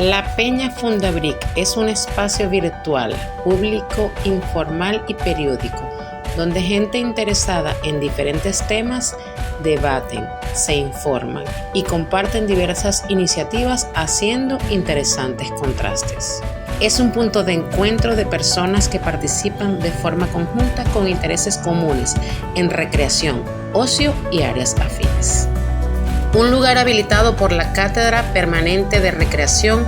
La Peña Fundabric es un espacio virtual, público, informal y periódico, donde gente interesada en diferentes temas debaten, se informan y comparten diversas iniciativas haciendo interesantes contrastes. Es un punto de encuentro de personas que participan de forma conjunta con intereses comunes en recreación, ocio y áreas afines. Un lugar habilitado por la Cátedra Permanente de Recreación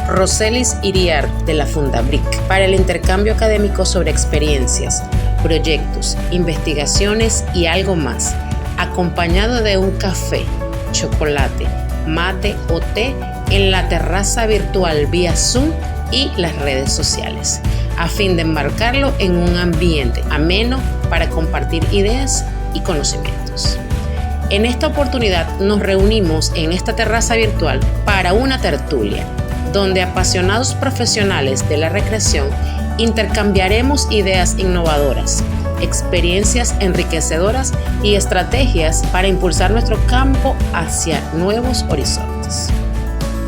Roselis Iriart de la Fundabric para el intercambio académico sobre experiencias, proyectos, investigaciones y algo más, acompañado de un café, chocolate, mate o té en la terraza virtual vía Zoom y las redes sociales, a fin de enmarcarlo en un ambiente ameno para compartir ideas y conocimientos. En esta oportunidad nos reunimos en esta terraza virtual para una tertulia, donde apasionados profesionales de la recreación intercambiaremos ideas innovadoras, experiencias enriquecedoras y estrategias para impulsar nuestro campo hacia nuevos horizontes.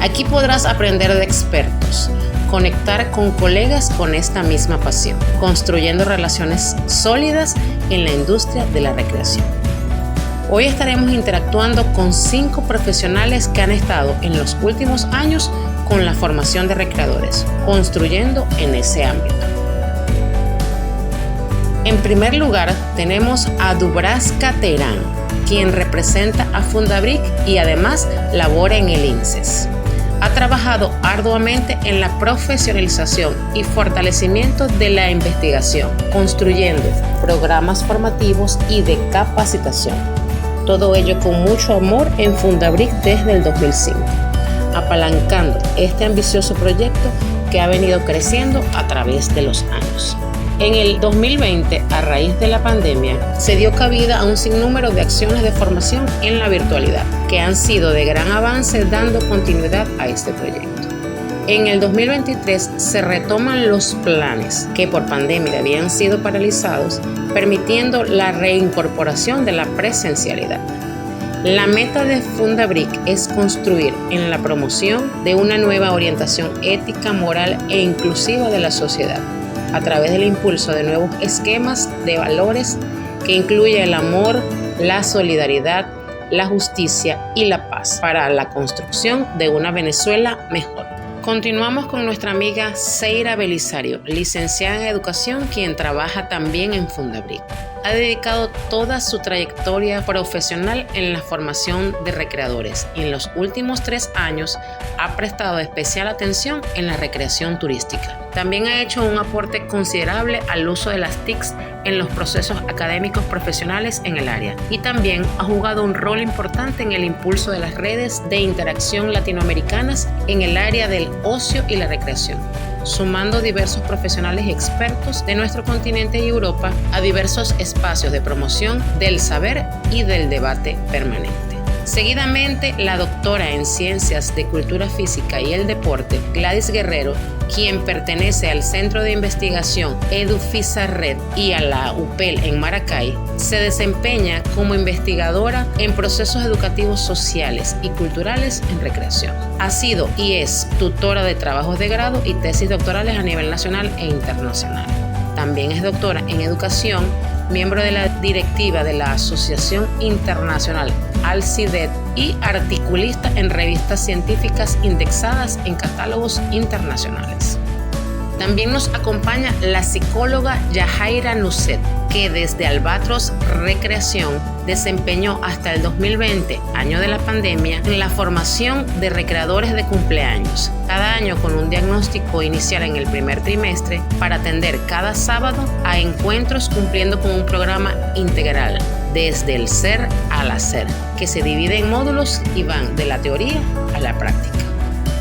Aquí podrás aprender de expertos, conectar con colegas con esta misma pasión, construyendo relaciones sólidas en la industria de la recreación. Hoy estaremos interactuando con 5 profesionales que han estado en los últimos años con la formación de recreadores, construyendo en ese ámbito. En primer lugar, tenemos a Dubravka Terán, quien representa a Fundabric y además labora en el INSES. Ha trabajado arduamente en la profesionalización y fortalecimiento de la investigación, construyendo programas formativos y de capacitación. Todo ello con mucho amor en Fundabric desde el 2005, apalancando este ambicioso proyecto que ha venido creciendo a través de los años. En el 2020, a raíz de la pandemia, se dio cabida a un sinnúmero de acciones de formación en la virtualidad, que han sido de gran avance dando continuidad a este proyecto. En el 2023 se retoman los planes que por pandemia habían sido paralizados, permitiendo la reincorporación de la presencialidad. La meta de Fundabric es construir en la promoción de una nueva orientación ética, moral e inclusiva de la sociedad, a través del impulso de nuevos esquemas de valores que incluye el amor, la solidaridad, la justicia y la paz para la construcción de una Venezuela mejor. Continuamos con nuestra amiga Seira Belisario, licenciada en Educación, quien trabaja también en Fundabric. Ha dedicado toda su trayectoria profesional en la formación de recreadores y en los últimos 3 años ha prestado especial atención en la recreación turística. También ha hecho un aporte considerable al uso de las TICs en los procesos académicos profesionales en el área y también ha jugado un rol importante en el impulso de las redes de interacción latinoamericanas en el área del ocio y la recreación, sumando diversos profesionales y expertos de nuestro continente y Europa a diversos espacios de promoción del saber y del debate permanente. Seguidamente, la doctora en Ciencias de Cultura Física y el Deporte, Gladys Guerrero, quien pertenece al Centro de Investigación EduFISARRED y a la UPEL en Maracay, se desempeña como investigadora en procesos educativos sociales y culturales en recreación. Ha sido y es tutora de trabajos de grado y tesis doctorales a nivel nacional e internacional. También es doctora en educación, miembro de la directiva de la Asociación Internacional ALCIDET y articulista en revistas científicas indexadas en catálogos internacionales. También nos acompaña la psicóloga Yajaira Nuset, que desde Albatros Recreación desempeñó hasta el 2020, año de la pandemia, en la formación de recreadores de cumpleaños, cada año con un diagnóstico inicial en el primer trimestre para atender cada sábado a encuentros cumpliendo con un programa integral, desde el ser al hacer, que se divide en módulos y van de la teoría a la práctica.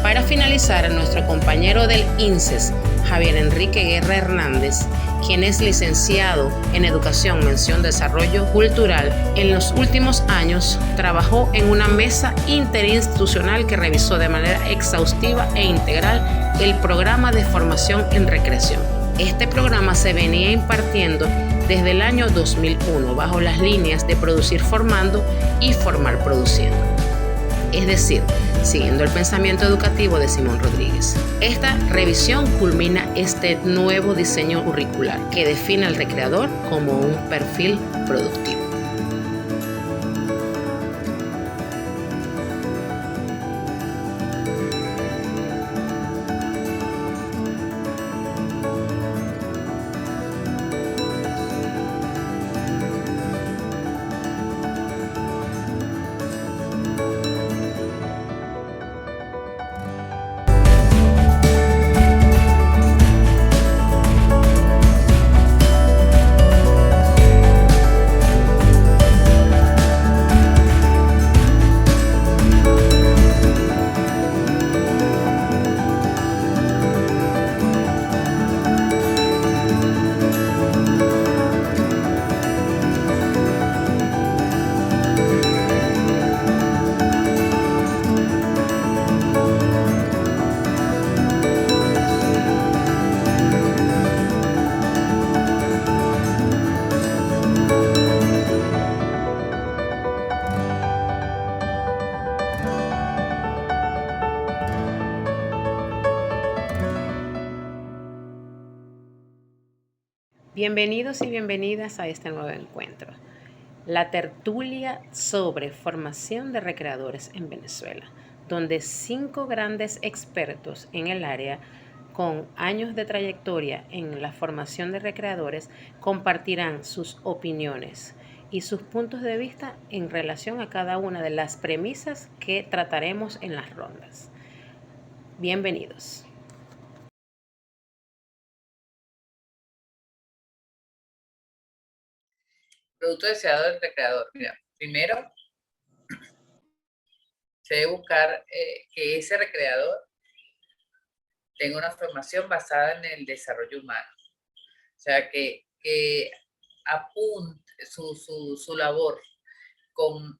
Para finalizar, nuestro compañero del INSES, Javier Enrique Guerra Hernández, quien es licenciado en Educación Mención Desarrollo Cultural, en los últimos años trabajó en una mesa interinstitucional que revisó de manera exhaustiva e integral el programa de formación en recreación. Este programa se venía impartiendo desde el año 2001 bajo las líneas de producir formando y formar produciendo. es decir, siguiendo el pensamiento educativo de Simón Rodríguez. Esta revisión culmina este nuevo diseño curricular que define al recreador como un perfil productivo. Bienvenidos y bienvenidas a este nuevo encuentro, la tertulia sobre formación de recreadores en Venezuela, donde 5 grandes expertos en el área con años de trayectoria en la formación de recreadores compartirán sus opiniones y sus puntos de vista en relación a cada una de las premisas que trataremos en las rondas. Bienvenidos. Producto deseado del recreador. Mira, primero se debe buscar que ese recreador tenga una formación basada en el desarrollo humano. O sea, que apunte su labor con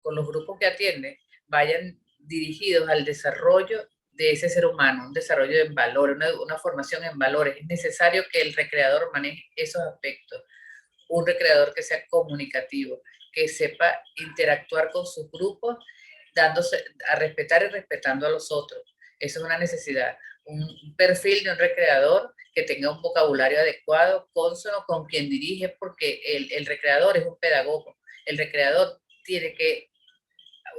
los grupos que atiende, vayan dirigidos al desarrollo de ese ser humano, un desarrollo en valores, una formación en valores. Es necesario que el recreador maneje esos aspectos. Un recreador que sea comunicativo, que sepa interactuar con sus grupos, dándose a respetar y respetando a los otros. Eso es una necesidad. Un perfil de un recreador que tenga un vocabulario adecuado, cónsono con quien dirige, porque el recreador es un pedagogo. El recreador tiene que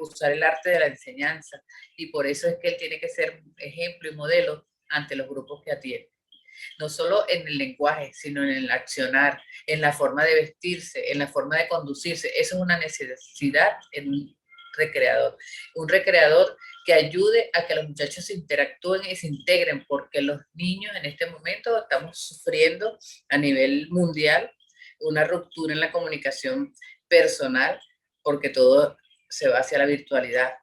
usar el arte de la enseñanza y por eso es que él tiene que ser ejemplo y modelo ante los grupos que atiende. No solo en el lenguaje, sino en el accionar, en la forma de vestirse, en la forma de conducirse. Eso es una necesidad en un recreador. Un recreador que ayude a que los muchachos interactúen y se integren, porque los niños en este momento estamos sufriendo a nivel mundial una ruptura en la comunicación personal, porque todo se va hacia la virtualidad.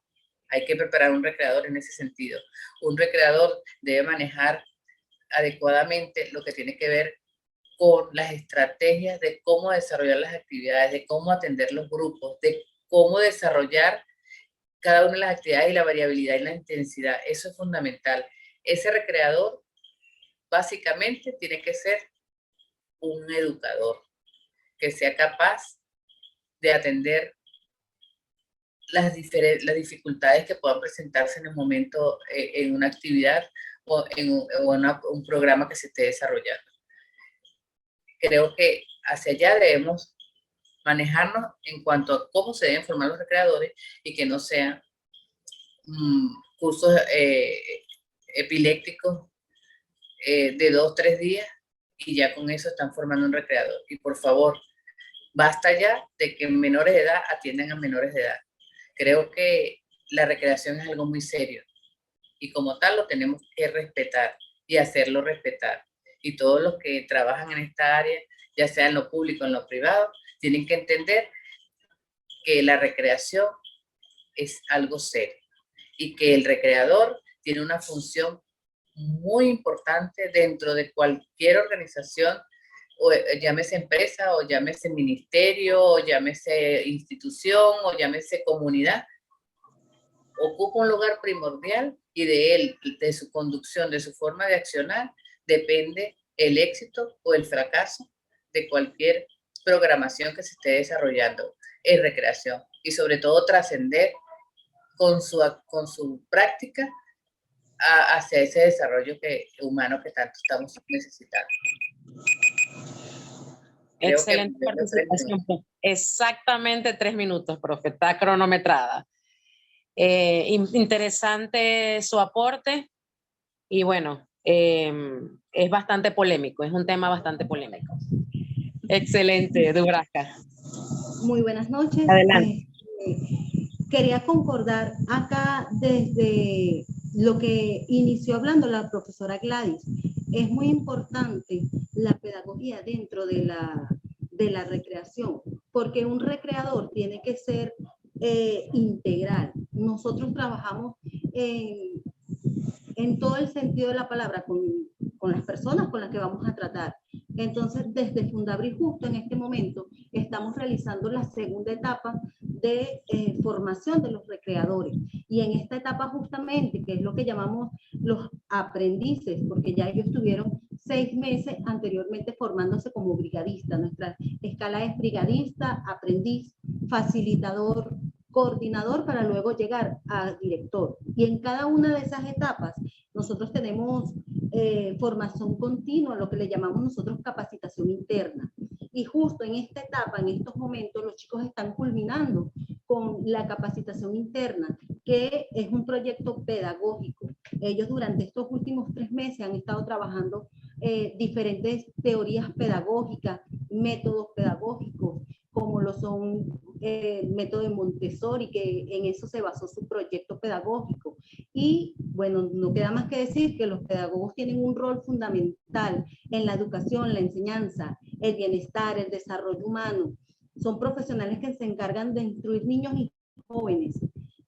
Hay que preparar un recreador en ese sentido. Un recreador debe manejar adecuadamente lo que tiene que ver con las estrategias de cómo desarrollar las actividades, de cómo atender los grupos, de cómo desarrollar cada una de las actividades y la variabilidad y la intensidad. Eso es fundamental. Ese recreador básicamente tiene que ser un educador que sea capaz de atender las dificultades que puedan presentarse en el momento en una actividad o en un programa que se esté desarrollando. Creo que hacia allá debemos manejarnos en cuanto a cómo se deben formar los recreadores y que no sean cursos epilépticos de 2-3 días y ya con eso están formando un recreador. Y por favor, basta ya de que menores de edad atiendan a menores de edad. Creo que la recreación es algo muy serio y como tal lo tenemos que respetar y hacerlo respetar. Y todos los que trabajan en esta área, ya sea en lo público o en lo privado, tienen que entender que la recreación es algo serio y que el recreador tiene una función muy importante dentro de cualquier organización, o llámese empresa, o llámese ministerio, o llámese institución, o llámese comunidad. Ocupa un lugar primordial y de él, de su conducción, de su forma de accionar, depende el éxito o el fracaso de cualquier programación que se esté desarrollando en recreación y sobre todo trascender con su práctica hacia ese desarrollo humano que tanto estamos necesitando. Creo que Excelente participación. Exactamente 3 minutos, profe. Está cronometrada. Interesante su aporte y bueno, es bastante polémico, es un tema bastante polémico. Excelente, Dubrasca. Muy buenas noches. Adelante. Quería concordar acá desde lo que inició hablando la profesora Gladys. Es muy importante la pedagogía dentro de la recreación, porque un recreador tiene que ser integral. Nosotros trabajamos en todo el sentido de la palabra con las personas con las que vamos a tratar. Entonces, desde Fundabril, justo en este momento, estamos realizando la segunda etapa de formación de los recreadores. Y en esta etapa justamente, que es lo que llamamos los aprendices, porque ya ellos tuvieron 6 meses anteriormente formándose como brigadista. Nuestra escala es brigadista, aprendiz, facilitador, coordinador, para luego llegar a director. Y en cada una de esas etapas nosotros tenemos formación continua, lo que le llamamos nosotros capacitación interna. Y justo en esta etapa, en estos momentos, los chicos están culminando con la capacitación interna, que es un proyecto pedagógico. Ellos durante estos últimos 3 meses han estado trabajando diferentes teorías pedagógicas, métodos pedagógicos, como lo son el método de Montessori, que en eso se basó su proyecto pedagógico. Y bueno, no queda más que decir que los pedagogos tienen un rol fundamental en la educación, la enseñanza, el bienestar, el desarrollo humano. Son profesionales que se encargan de instruir niños y jóvenes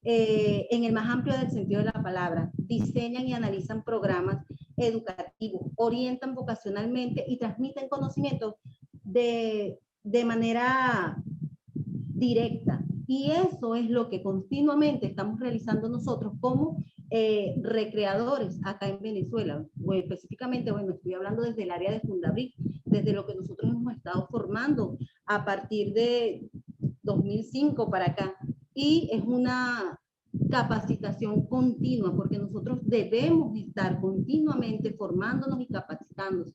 en el más amplio del sentido de la palabra. Diseñan y analizan programas educativos, orientan vocacionalmente y transmiten conocimientos de manera directa. Y eso es lo que continuamente estamos realizando nosotros como recreadores acá en Venezuela. Bueno, específicamente, bueno, estoy hablando desde el área de Fundabric, desde lo que nosotros hemos estado formando a partir de 2005 para acá. Y es una capacitación continua, porque nosotros debemos estar continuamente formándonos y capacitándonos,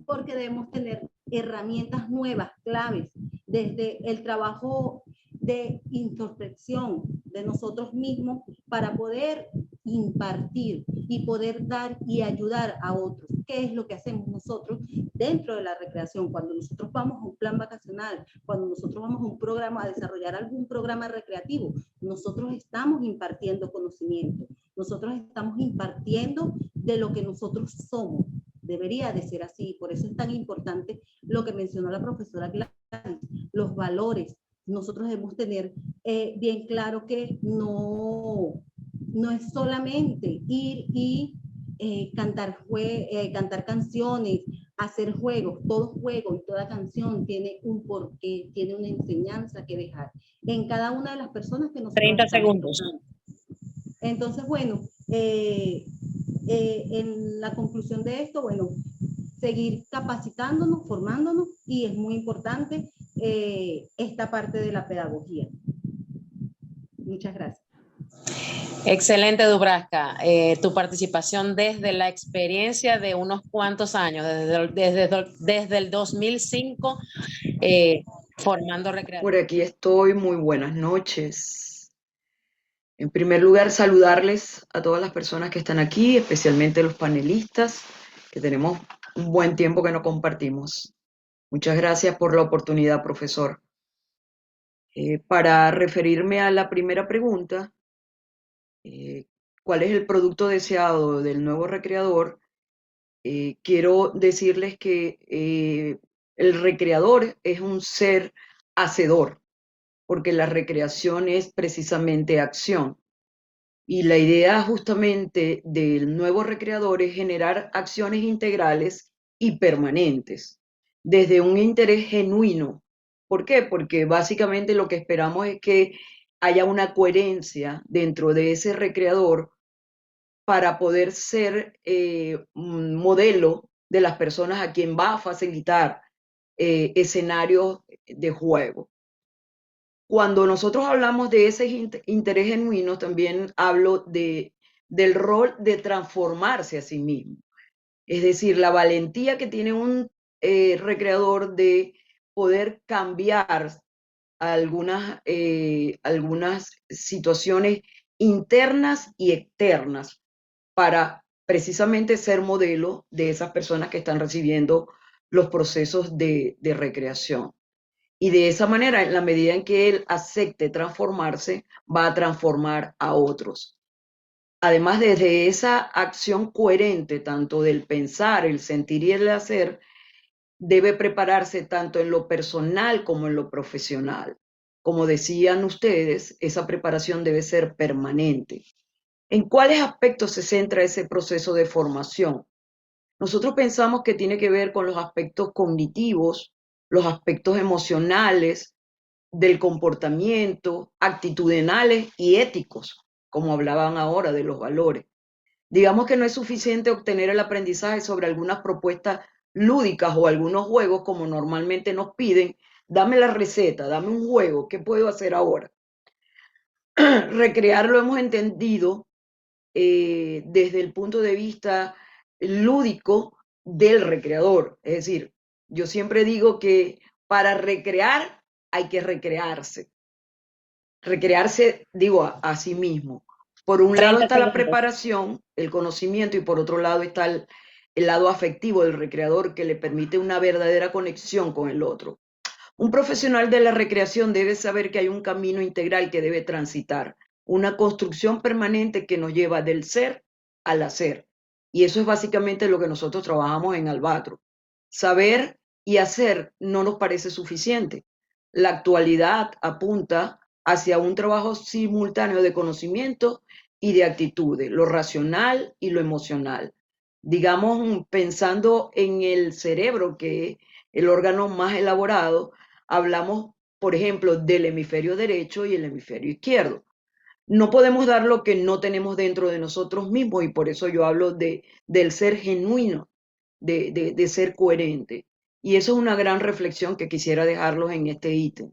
porque debemos tener herramientas nuevas, claves, desde el trabajo de introspección de nosotros mismos para poder impartir y poder dar y ayudar a otros. ¿Qué es lo que hacemos nosotros dentro de la recreación? Cuando nosotros vamos a un plan vacacional, cuando nosotros vamos a un programa, a desarrollar algún programa recreativo, nosotros estamos impartiendo conocimiento, nosotros estamos impartiendo de lo que nosotros somos. Debería de ser así, por eso es tan importante lo que mencionó la profesora Gladys, los valores. Nosotros debemos tener bien claro que no es solamente ir y cantar canciones, hacer juegos. Todo juego y toda canción tiene un porqué, tiene una enseñanza que dejar en cada una de las personas que nosotros 30 segundos. Entonces, bueno, en la conclusión de esto, bueno, seguir capacitándonos, formándonos, y es muy importante esta parte de la pedagogía. Muchas gracias. Excelente, Dubrasca. Tu participación desde la experiencia de unos cuantos años, desde el 2005, formando recreadores. Por aquí estoy, muy buenas noches. En primer lugar, saludarles a todas las personas que están aquí, especialmente los panelistas, que tenemos un buen tiempo que no compartimos. Muchas gracias por la oportunidad, profesor. Para referirme a la primera pregunta, ¿cuál es el producto deseado del nuevo recreador? Quiero decirles que el recreador es un ser hacedor, porque la recreación es precisamente acción. Y la idea justamente del nuevo recreador es generar acciones integrales y permanentes, desde un interés genuino. ¿Por qué? Porque básicamente lo que esperamos es que haya una coherencia dentro de ese recreador para poder ser un modelo de las personas a quien va a facilitar escenarios de juego. cuando nosotros hablamos de ese interés genuino, también hablo del rol de transformarse a sí mismo. Es decir, la valentía que tiene un recreador de poder cambiar algunas situaciones internas y externas para precisamente ser modelo de esas personas que están recibiendo los procesos de recreación. Y de esa manera, en la medida en que él acepte transformarse, va a transformar a otros. Además, desde esa acción coherente, tanto del pensar, el sentir y el hacer, debe prepararse tanto en lo personal como en lo profesional. Como decían ustedes, esa preparación debe ser permanente. ¿En cuáles aspectos se centra ese proceso de formación? Nosotros pensamos que tiene que ver con los aspectos cognitivos, los aspectos emocionales, del comportamiento, actitudinales y éticos, como hablaban ahora de los valores. Digamos que no es suficiente obtener el aprendizaje sobre algunas propuestas lúdicas o algunos juegos como normalmente nos piden. Dame la receta, dame un juego, ¿qué puedo hacer ahora? Recrearlo hemos entendido desde el punto de vista lúdico del recreador. Es decir, yo siempre digo que para recrear hay que recrearse. Recrearse, digo, a sí mismo. Por un lado 30 está la segundos. preparación, el conocimiento, y por otro lado está el lado afectivo del recreador que le permite una verdadera conexión con el otro. Un profesional de la recreación debe saber que hay un camino integral que debe transitar, una construcción permanente que nos lleva del ser al hacer. Y eso es básicamente lo que nosotros trabajamos en Albatros. Saber y hacer no nos parece suficiente. La actualidad apunta hacia un trabajo simultáneo de conocimiento y de actitudes, lo racional y lo emocional. Digamos, pensando en el cerebro, que es el órgano más elaborado, hablamos, por ejemplo, del hemisferio derecho y el hemisferio izquierdo. No podemos dar lo que no tenemos dentro de nosotros mismos, y por eso yo hablo del ser genuino, de ser coherente. Y eso es una gran reflexión que quisiera dejarlos en este ítem.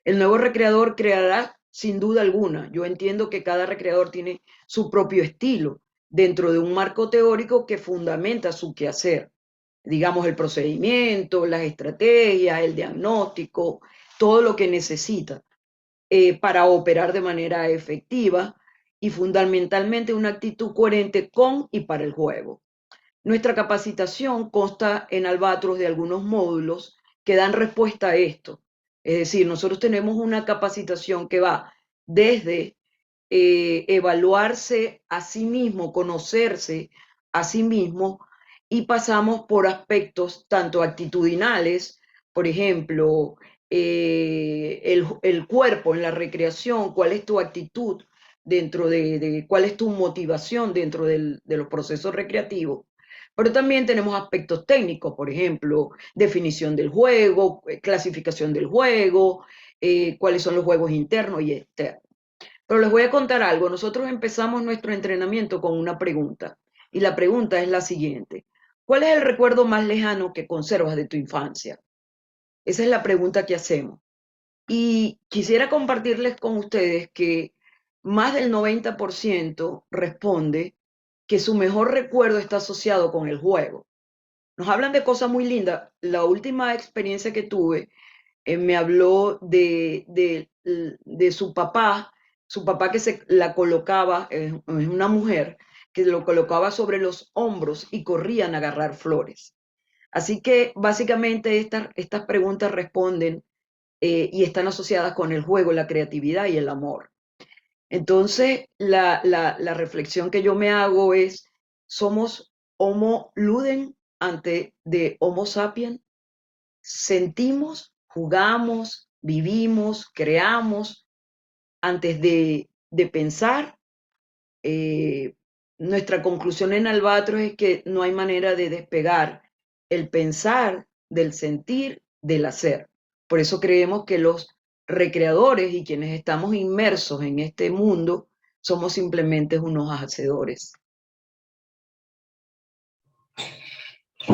El nuevo recreador creará sin duda alguna. Yo entiendo que cada recreador tiene su propio estilo dentro de un marco teórico que fundamenta su quehacer. Digamos, el procedimiento, las estrategias, el diagnóstico, todo lo que necesita para operar de manera efectiva y fundamentalmente una actitud coherente con y para el juego. Nuestra capacitación consta en Albatros de algunos módulos que dan respuesta a esto. Es decir, nosotros tenemos una capacitación que va desde evaluarse a sí mismo, conocerse a sí mismo, y pasamos por aspectos tanto actitudinales, por ejemplo, el cuerpo en la recreación, cuál es tu actitud dentro cuál es tu motivación dentro de los procesos recreativos. Pero también tenemos aspectos técnicos, por ejemplo, definición del juego, clasificación del juego, cuáles son los juegos internos y externos. Pero les voy a contar algo. Nosotros empezamos nuestro entrenamiento con una pregunta. Y la pregunta es la siguiente. ¿Cuál es el recuerdo más lejano que conservas de tu infancia? Esa es la pregunta que hacemos. Y quisiera compartirles con ustedes que más del 90% responde que su mejor recuerdo está asociado con el juego. Nos hablan de cosas muy lindas. La última experiencia que tuve me habló de su papá que se la colocaba, es una mujer, que lo colocaba sobre los hombros y corrían a agarrar flores. Así que básicamente estas preguntas responden y están asociadas con el juego, la creatividad y el amor. Entonces, la reflexión que yo me hago es, ¿somos homo ludens ante de homo sapiens? Sentimos, jugamos, vivimos, creamos antes de pensar. Nuestra conclusión en Albatros es que no hay manera de despegar el pensar del sentir, del hacer. Por eso creemos que los recreadores y quienes estamos inmersos en este mundo somos simplemente unos hacedores.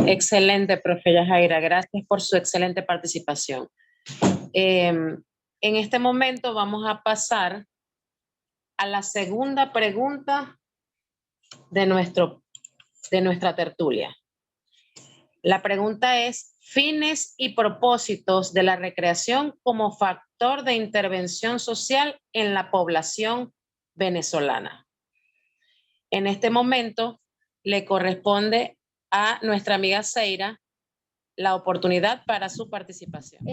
Excelente, profe Yajaira. Gracias por su excelente participación. En este momento vamos a pasar a la segunda pregunta de nuestra tertulia. La pregunta es: fines y propósitos de la recreación como factor de intervención social en la población venezolana. En este momento le corresponde a nuestra amiga Seira la oportunidad para su participación.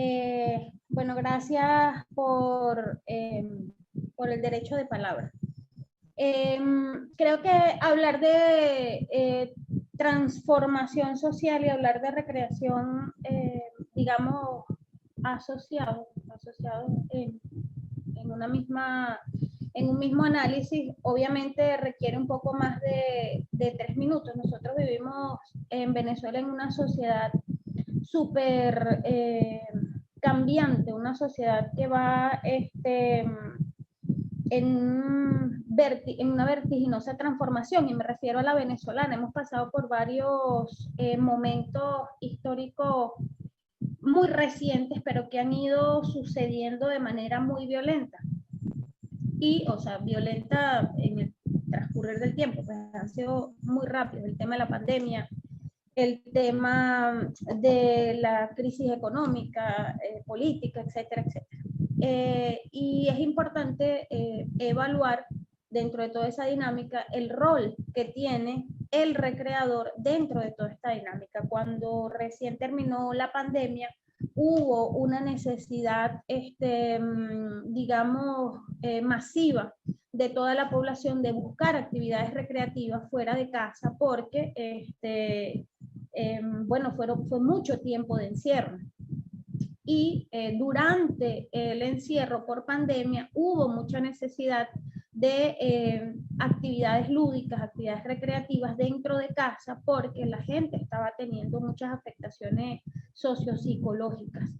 Bueno, gracias por el derecho de palabra. Creo que hablar de transformación social y hablar de recreación, digamos, asociados en un mismo análisis, obviamente requiere un poco más de 3 minutos. Nosotros vivimos en Venezuela en una sociedad súper cambiante, una sociedad que va en una vertiginosa transformación, y me refiero a la venezolana. Hemos pasado por varios momentos históricos muy recientes, pero que han ido sucediendo de manera muy violenta. Y, o sea, violenta en el transcurrir del tiempo, pues han sido muy rápidos. El tema de la pandemia, el tema de la crisis económica, política, etcétera, etcétera. Y es importante evaluar dentro de toda esa dinámica el rol que tiene el recreador dentro de toda esta dinámica. Cuando recién terminó la pandemia, hubo una necesidad, digamos, masiva de toda la población de buscar actividades recreativas fuera de casa, porque bueno, fue mucho tiempo de encierro. Y durante el encierro por pandemia hubo mucha necesidad de actividades lúdicas, actividades recreativas dentro de casa, porque la gente estaba teniendo muchas afectaciones sociopsicológicas.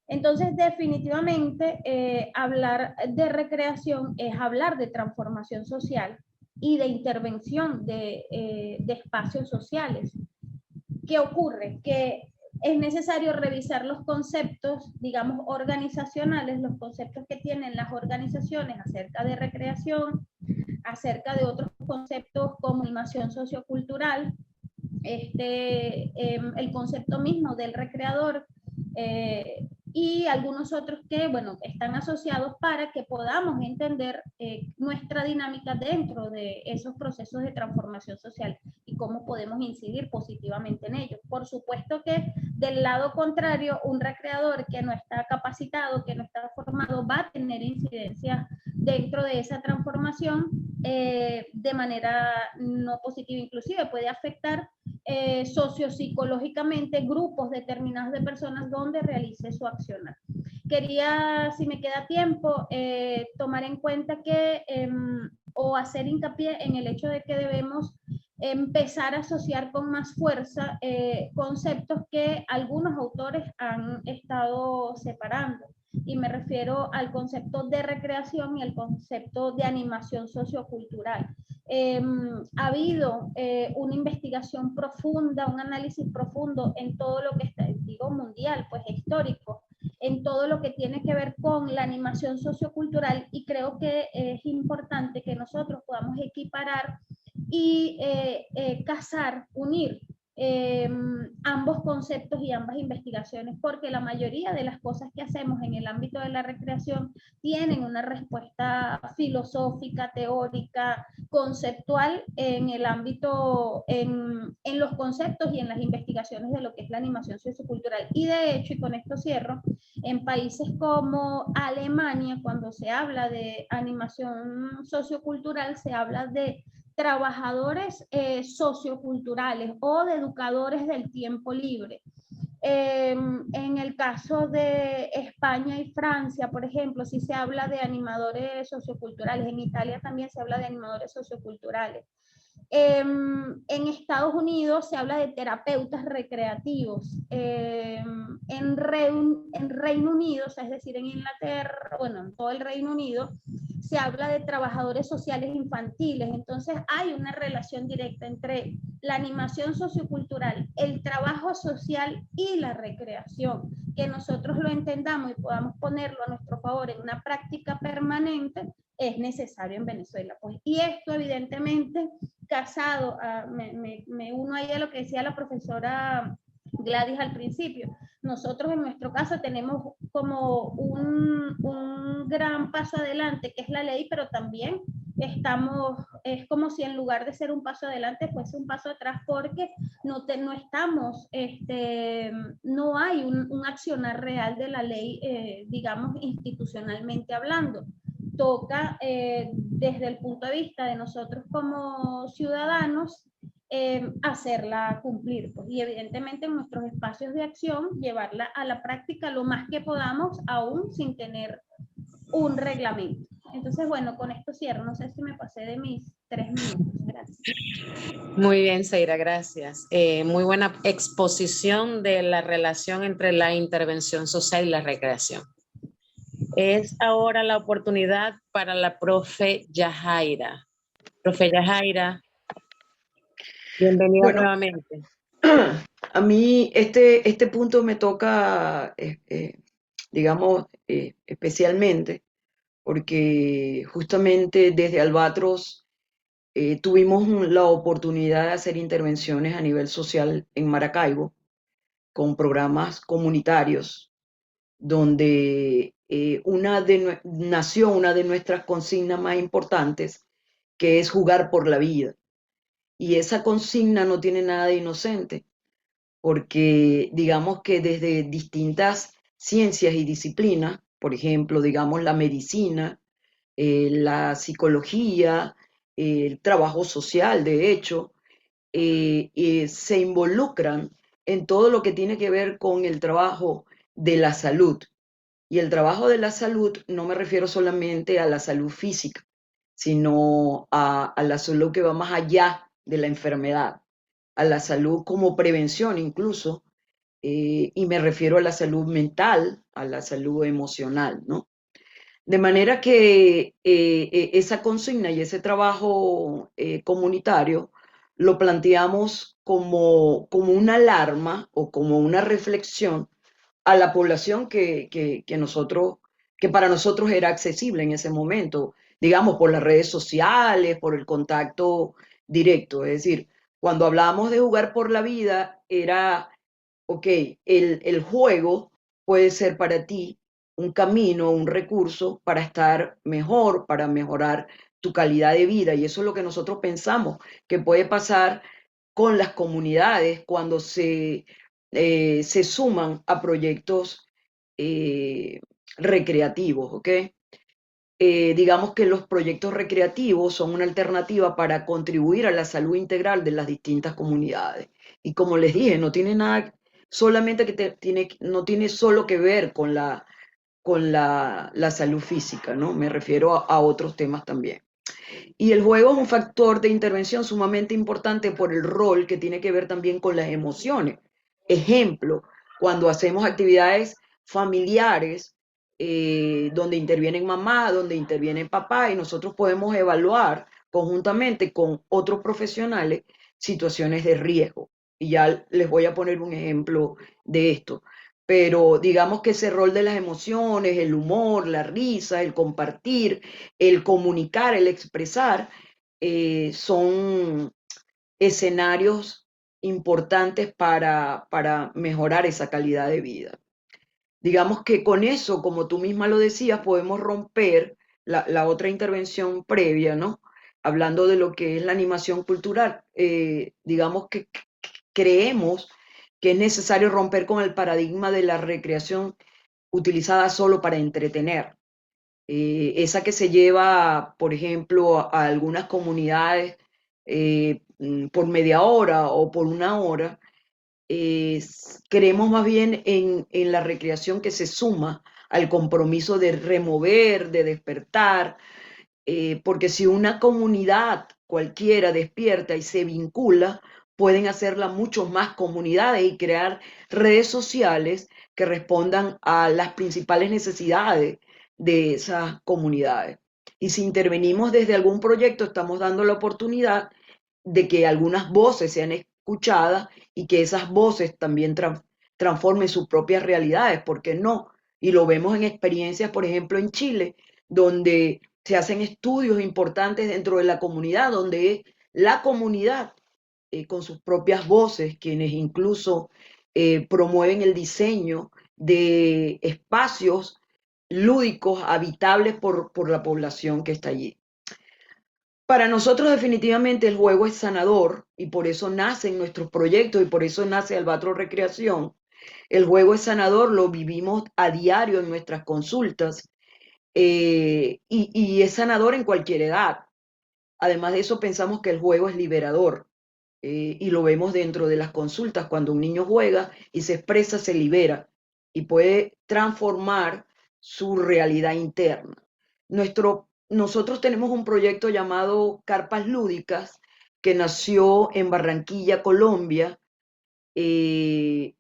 Entonces, definitivamente, hablar de recreación es hablar de transformación social y de intervención de espacios sociales. ¿Qué ocurre? Que es necesario revisar los conceptos, digamos, organizacionales, los conceptos que tienen las organizaciones acerca de recreación, acerca de otros conceptos como animación sociocultural, el concepto mismo del recreador, y algunos otros que, bueno, están asociados para que podamos entender nuestra dinámica dentro de esos procesos de transformación social y cómo podemos incidir positivamente en ellos. Por supuesto que del lado contrario, un recreador que no está capacitado, que no está formado, va a tener incidencia dentro de esa transformación de manera no positiva, inclusive puede afectar sociopsicológicamente grupos determinados de personas donde realice su accionar. Quería, si me queda tiempo, tomar en cuenta que, o hacer hincapié en el hecho de que debemos empezar a asociar con más fuerza conceptos que algunos autores han estado separando. Y me refiero al concepto de recreación y al concepto de animación sociocultural. Ha habido una investigación profunda, un análisis profundo en todo lo que está, digo mundial, pues histórico, en todo lo que tiene que ver con la animación sociocultural, y creo que es importante que nosotros podamos equiparar y casar, unir ambos conceptos y ambas investigaciones, porque la mayoría de las cosas que hacemos en el ámbito de la recreación tienen una respuesta filosófica, teórica, conceptual en el ámbito, en los conceptos y en las investigaciones de lo que es la animación sociocultural. Y de hecho, y con esto cierro, en países como Alemania, cuando se habla de animación sociocultural, se habla de trabajadores socioculturales o de educadores del tiempo libre. En el caso de España y Francia, por ejemplo, sí se habla de animadores socioculturales. En Italia también se habla de animadores socioculturales. En Estados Unidos se habla de terapeutas recreativos. En Reino Unido, o sea, es decir, en Inglaterra, bueno, en todo el Reino Unido, se habla de trabajadores sociales infantiles. Entonces hay una relación directa entre la animación sociocultural, el trabajo social y la recreación, que nosotros lo entendamos y podamos ponerlo a nuestro favor en una práctica permanente, es necesario en Venezuela. Pues. Y esto evidentemente casado, me uno ahí a lo que decía la profesora Gladys al principio. Nosotros en nuestro caso tenemos como un gran paso adelante, que es la ley, pero también es como si en lugar de ser un paso adelante fuese un paso atrás, porque no estamos, no hay un accionar real de la ley, digamos, institucionalmente hablando. Toca desde el punto de vista de nosotros como ciudadanos hacerla cumplir, pues, y evidentemente en nuestros espacios de acción llevarla a la práctica lo más que podamos, aún sin tener un reglamento. Entonces, bueno, con esto cierro. No sé si me pasé de mis 3 minutos. Gracias. Muy bien, Seira, gracias. Muy buena exposición de la relación entre la intervención social y la recreación. Es ahora la oportunidad para la profe Yajaira. Profe Yajaira, bienvenida Bueno, nuevamente. a mí este punto me toca, digamos, especialmente, porque justamente desde Albatros tuvimos la oportunidad de hacer intervenciones a nivel social en Maracaibo, con programas comunitarios, donde nació una de nuestras consignas más importantes, que es jugar por la vida. Y esa consigna no tiene nada de inocente, porque digamos que desde distintas ciencias y disciplinas, por ejemplo, digamos la medicina, la psicología, el trabajo social, de hecho, se involucran en todo lo que tiene que ver con el trabajo de la salud. Y el trabajo de la salud no me refiero solamente a la salud física, sino a la salud que va más allá de la enfermedad, a la salud como prevención incluso, y me refiero a la salud mental, a la salud emocional, ¿no? De manera que esa consigna y ese trabajo comunitario lo planteamos como una alarma o como una reflexión a la población que para nosotros era accesible en ese momento, digamos, por las redes sociales, por el contacto directo. Es decir, cuando hablábamos de jugar por la vida, era, ok, el juego puede ser para ti un camino, un recurso para estar mejor, para mejorar tu calidad de vida. Y eso es lo que nosotros pensamos que puede pasar con las comunidades cuando se suman a proyectos recreativos, ¿ok? Digamos que los proyectos recreativos son una alternativa para contribuir a la salud integral de las distintas comunidades. Y como les dije, no tiene nada, solamente no tiene solo que ver con la salud física, ¿no? Me refiero a otros temas también. Y el juego es un factor de intervención sumamente importante por el rol que tiene que ver también con las emociones. Ejemplo, cuando hacemos actividades familiares, donde intervienen mamá, donde intervienen papá, y nosotros podemos evaluar conjuntamente con otros profesionales situaciones de riesgo. Y ya les voy a poner un ejemplo de esto. Pero digamos que ese rol de las emociones, el humor, la risa, el compartir, el comunicar, el expresar, son escenarios importantes para mejorar esa calidad de vida. Digamos que con eso, como tú misma lo decías, podemos romper la otra intervención previa, ¿no? Hablando de lo que es la animación cultural. Digamos que creemos que es necesario romper con el paradigma de la recreación utilizada solo para entretener. Esa que se lleva, por ejemplo, a algunas comunidades por media hora o por una hora, creemos más bien en la recreación que se suma al compromiso de remover, de despertar, porque si una comunidad cualquiera despierta y se vincula, pueden hacerla muchos más comunidades y crear redes sociales que respondan a las principales necesidades de esas comunidades. Y si intervenimos desde algún proyecto, estamos dando la oportunidad de que algunas voces sean escuchadas y que esas voces también transformen sus propias realidades, ¿por qué no? Y lo vemos en experiencias, por ejemplo, en Chile, donde se hacen estudios importantes dentro de la comunidad, donde es la comunidad con sus propias voces, quienes incluso promueven el diseño de espacios lúdicos habitables por la población que está allí. Para nosotros definitivamente el juego es sanador y por eso nacen nuestros proyectos y por eso nace Albatros Recreación. El juego es sanador, lo vivimos a diario en nuestras consultas y es sanador en cualquier edad. Además de eso pensamos que el juego es liberador y lo vemos dentro de las consultas. Cuando un niño juega y se expresa, se libera y puede transformar su realidad interna. Nosotros tenemos un proyecto llamado Carpas Lúdicas que nació en Barranquilla, Colombia, y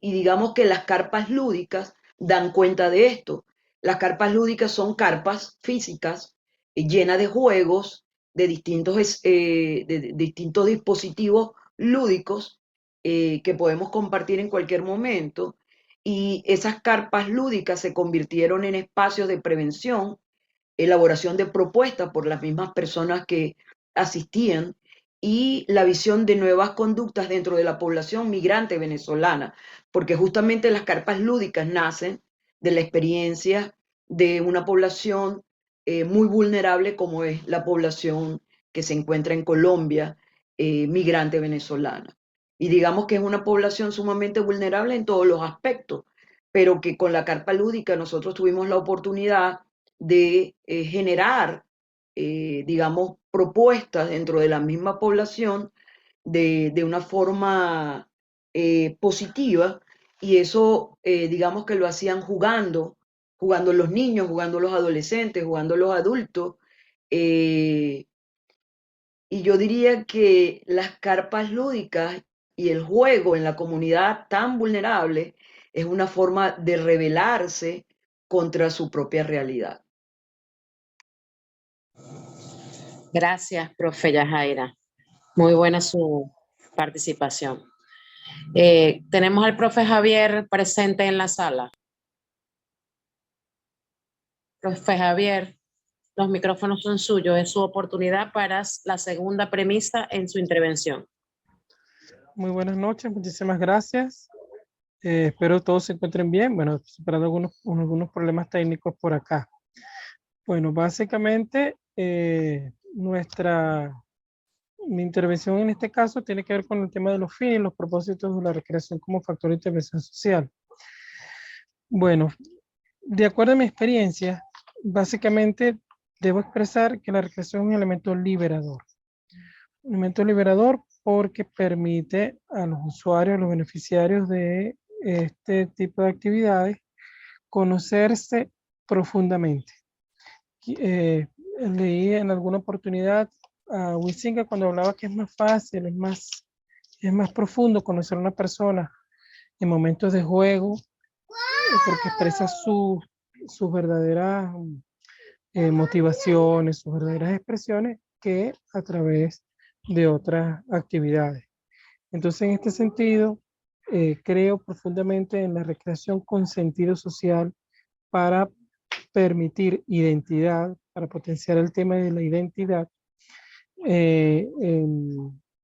digamos que las carpas lúdicas dan cuenta de esto. Las carpas lúdicas son carpas físicas llenas de juegos, de distintos dispositivos lúdicos que podemos compartir en cualquier momento. Y esas carpas lúdicas se convirtieron en espacios de prevención, elaboración de propuestas por las mismas personas que asistían y la visión de nuevas conductas dentro de la población migrante venezolana, porque justamente las carpas lúdicas nacen de la experiencia de una población muy vulnerable como es la población que se encuentra en Colombia, migrante venezolana. Y digamos que es una población sumamente vulnerable en todos los aspectos, pero que con la carpa lúdica nosotros tuvimos la oportunidad de generar, digamos, propuestas dentro de la misma población de una forma positiva y eso, digamos que lo hacían jugando los niños, jugando los adolescentes, jugando los adultos. eh, y yo diría que las carpas lúdicas y el juego en la comunidad tan vulnerable es una forma de rebelarse contra su propia realidad. Gracias, profe Yajaira. Muy buena su participación. Tenemos al profe Javier presente en la sala. Profe Javier, los micrófonos son suyos. Es su oportunidad para la segunda premisa en su intervención. Muy buenas noches, muchísimas gracias. Espero todos se encuentren bien. Bueno, superando algunos problemas técnicos por acá. Bueno, básicamente mi intervención en este caso tiene que ver con el tema de los fines y los propósitos de la recreación como factor de intervención social. Bueno, de acuerdo a mi experiencia, básicamente debo expresar que la recreación es un elemento liberador. Un elemento liberador porque permite a los usuarios, a los beneficiarios de este tipo de actividades, conocerse profundamente. Leí en alguna oportunidad a Huizinga cuando hablaba que es más fácil, es más profundo conocer a una persona en momentos de juego, porque expresa sus verdaderas motivaciones, sus verdaderas expresiones, que a través de otras actividades. Entonces, en este sentido, creo profundamente en la recreación con sentido social para permitir identidad, para potenciar el tema de la identidad,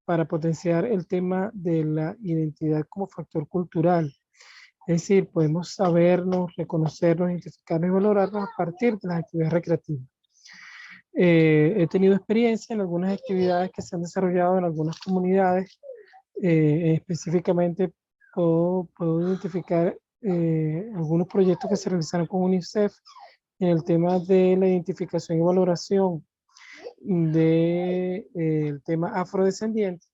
para potenciar el tema de la identidad como factor cultural. Es decir, podemos sabernos, reconocernos, identificarnos y valorarnos a partir de las actividades recreativas. He tenido experiencia en algunas actividades que se han desarrollado en algunas comunidades. Específicamente puedo identificar algunos proyectos que se realizaron con UNICEF en el tema de la identificación y valoración del tema afrodescendiente,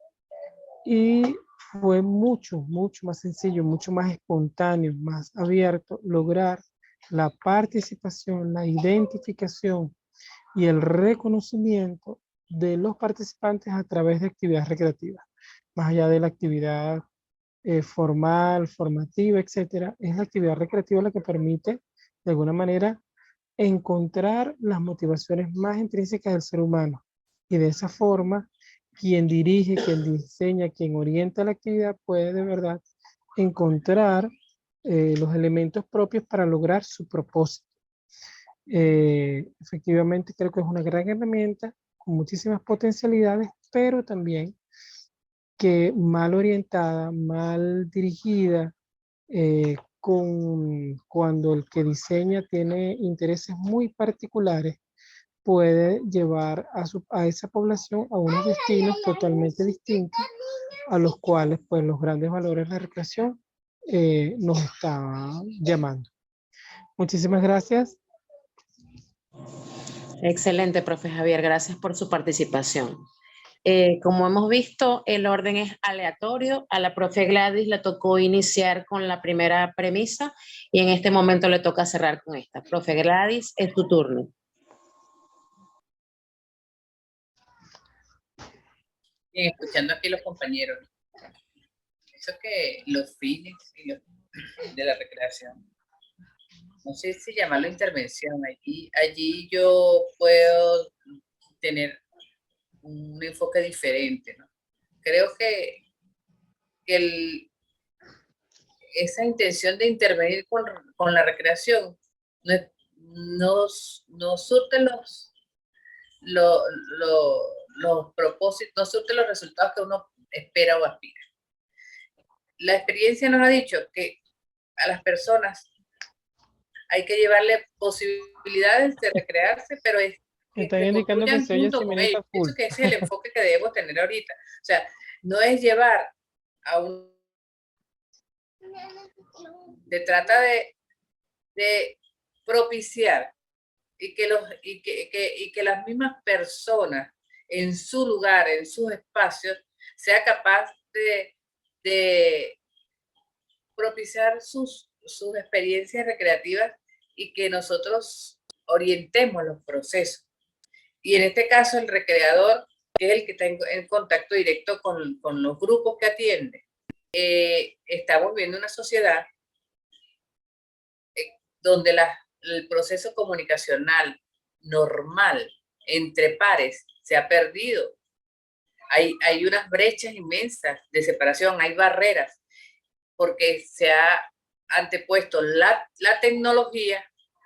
y fue mucho más sencillo, mucho más espontáneo, más abierto lograr la participación, la identificación y el reconocimiento de los participantes a través de actividades recreativas, más allá de la actividad formal, formativa, etcétera. Es la actividad recreativa la que permite de alguna manera encontrar las motivaciones más intrínsecas del ser humano y de esa forma quien dirige, quien diseña, quien orienta la actividad puede de verdad encontrar los elementos propios para lograr su propósito. Efectivamente creo que es una gran herramienta con muchísimas potencialidades, pero también que mal orientada, mal dirigida, cuando el que diseña tiene intereses muy particulares, puede llevar a esa población a unos destinos totalmente distintos a los cuales pues los grandes valores de la recreación nos está llamando. Muchísimas gracias. Excelente, profe Javier, gracias por su participación. Como hemos visto, el orden es aleatorio. A la profe Gladys le tocó iniciar con la primera premisa y en este momento le toca cerrar con esta. Profe Gladys, es tu turno. Bien, escuchando aquí los compañeros, eso que los fines de la recreación, no sé si llamarlo intervención, allí yo puedo tener un enfoque diferente, ¿no? Creo que esa intención de intervenir con la recreación no surte los propósitos, no surte los resultados que uno espera o aspira. La experiencia nos ha dicho que a las personas hay que llevarle posibilidades de recrearse, pero es Me están indicando que se oye Pienso que ese es el enfoque que debemos tener ahorita. O sea, no es llevar a un... Se trata de propiciar y que las mismas personas en su lugar, en sus espacios, sea capaz de propiciar sus experiencias recreativas y que nosotros orientemos los procesos. Y en este caso el recreador, que es el que está en contacto directo con los grupos que atiende, estamos viendo una sociedad donde el proceso comunicacional normal entre pares se ha perdido. Hay unas brechas inmensas de separación, hay barreras, porque se ha antepuesto la tecnología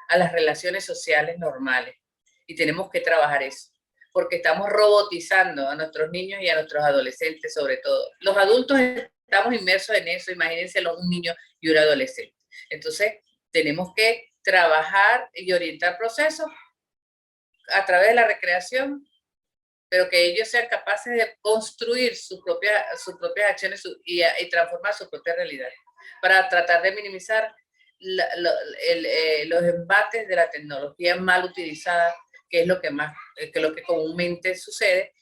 a las relaciones sociales normales. Y tenemos que trabajar eso, porque estamos robotizando a nuestros niños y a nuestros adolescentes sobre todo. Los adultos estamos inmersos en eso, imagínense un niño y un adolescente. Entonces, tenemos que trabajar y orientar procesos a través de la recreación, pero que ellos sean capaces de construir sus propias acciones y transformar su propia realidad, para tratar de minimizar los embates de la tecnología mal utilizada, que es lo que comúnmente sucede,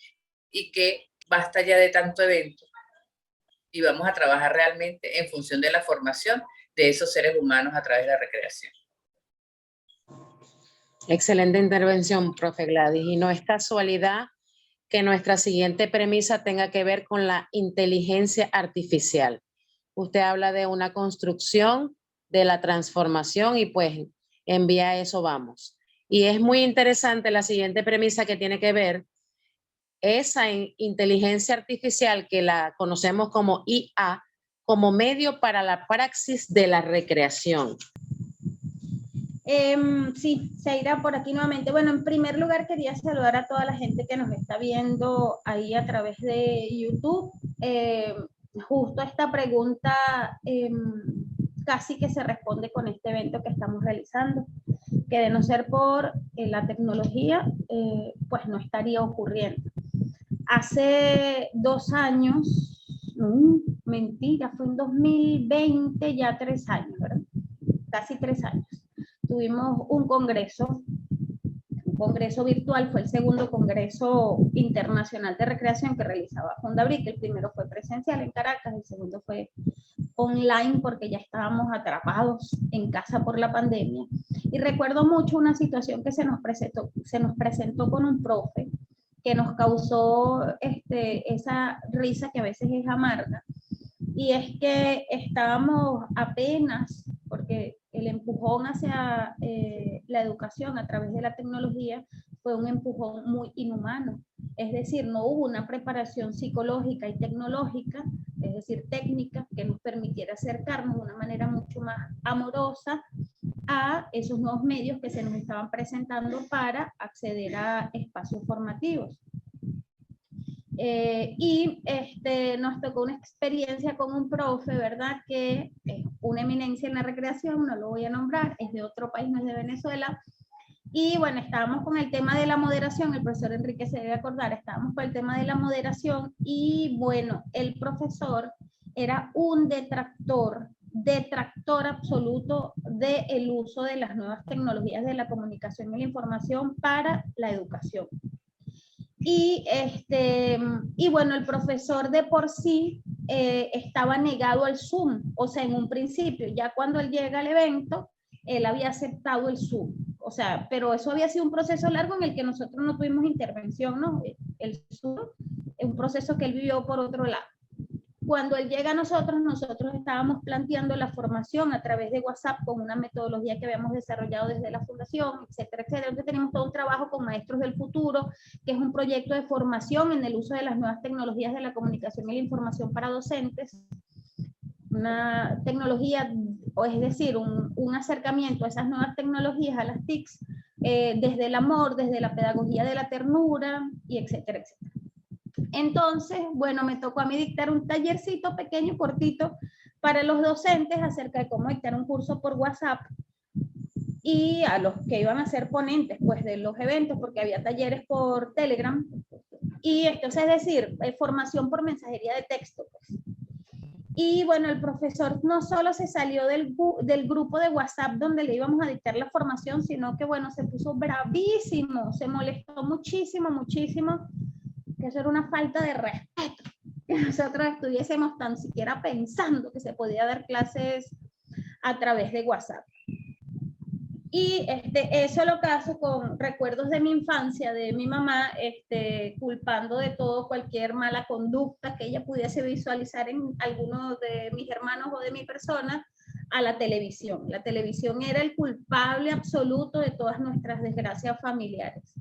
y que basta ya de tanto evento y vamos a trabajar realmente en función de la formación de esos seres humanos a través de la recreación. Excelente intervención, profe Gladys. Y no es casualidad que nuestra siguiente premisa tenga que ver con la inteligencia artificial. Usted habla de una construcción, de la transformación y pues en vía a eso vamos. Y es muy interesante la siguiente premisa que tiene que ver esa inteligencia artificial que la conocemos como IA, como medio para la praxis de la recreación. Sí, Seira, por aquí nuevamente. Bueno, en primer lugar quería saludar a toda la gente que nos está viendo ahí a través de YouTube. Justo esta pregunta casi que se responde con este evento que estamos realizando, que de no ser por la tecnología, pues no estaría ocurriendo. Hace 2 años, mentira, fue en 2020, ya 3 años, ¿verdad? Casi 3 años. Tuvimos un congreso virtual, fue el segundo congreso internacional de recreación que realizaba Fundabric. El primero fue presencial en Caracas, el segundo fue online porque ya estábamos atrapados en casa por la pandemia. Y recuerdo mucho una situación que se nos presentó con un profe que nos causó esa risa que a veces es amarga. Y es que estábamos apenas, porque el empujón hacia la educación a través de la tecnología fue un empujón muy inhumano. Es decir, no hubo una preparación psicológica y tecnológica, es decir, técnica, que nos permitiera acercarnos de una manera mucho más amorosa a esos nuevos medios que se nos estaban presentando para acceder a espacios formativos. Nos tocó una experiencia con un profe, ¿verdad? Que es una eminencia en la recreación, no lo voy a nombrar, es de otro país, no es de Venezuela. Y bueno, estábamos con el tema de la moderación, el profesor Enrique se debe acordar, estábamos con el tema de la moderación y bueno, el profesor era un detractor absoluto del uso de las nuevas tecnologías de la comunicación y la información para la educación. Y bueno, el profesor de por sí estaba negado al Zoom, o sea, en un principio, ya cuando él llega al evento, él había aceptado el Zoom, o sea, pero eso había sido un proceso largo en el que nosotros no tuvimos intervención, ¿no? El Zoom es un proceso que él vivió por otro lado. Cuando él llega a nosotros estábamos planteando la formación a través de WhatsApp con una metodología que habíamos desarrollado desde la fundación, etcétera, etcétera. Entonces tenemos todo un trabajo con Maestros del Futuro, que es un proyecto de formación en el uso de las nuevas tecnologías de la comunicación y la información para docentes. Una tecnología, o es decir, un acercamiento a esas nuevas tecnologías, a las TICs, desde el amor, desde la pedagogía de la ternura, y etcétera, etcétera. Entonces, bueno, me tocó a mí dictar un tallercito pequeño, cortito, para los docentes acerca de cómo dictar un curso por WhatsApp y a los que iban a ser ponentes, pues, de los eventos, porque había talleres por Telegram. Y entonces, es decir, formación por mensajería de texto, pues. Y bueno, el profesor no solo se salió del grupo de WhatsApp donde le íbamos a dictar la formación, sino que, bueno, se puso bravísimo, se molestó muchísimo, muchísimo, que eso era una falta de respeto, que nosotros estuviésemos tan siquiera pensando que se podía dar clases a través de WhatsApp. Y eso lo caso con recuerdos de mi infancia, de mi mamá, culpando de todo, cualquier mala conducta que ella pudiese visualizar en alguno de mis hermanos o de mi persona, a la televisión. La televisión era el culpable absoluto de todas nuestras desgracias familiares.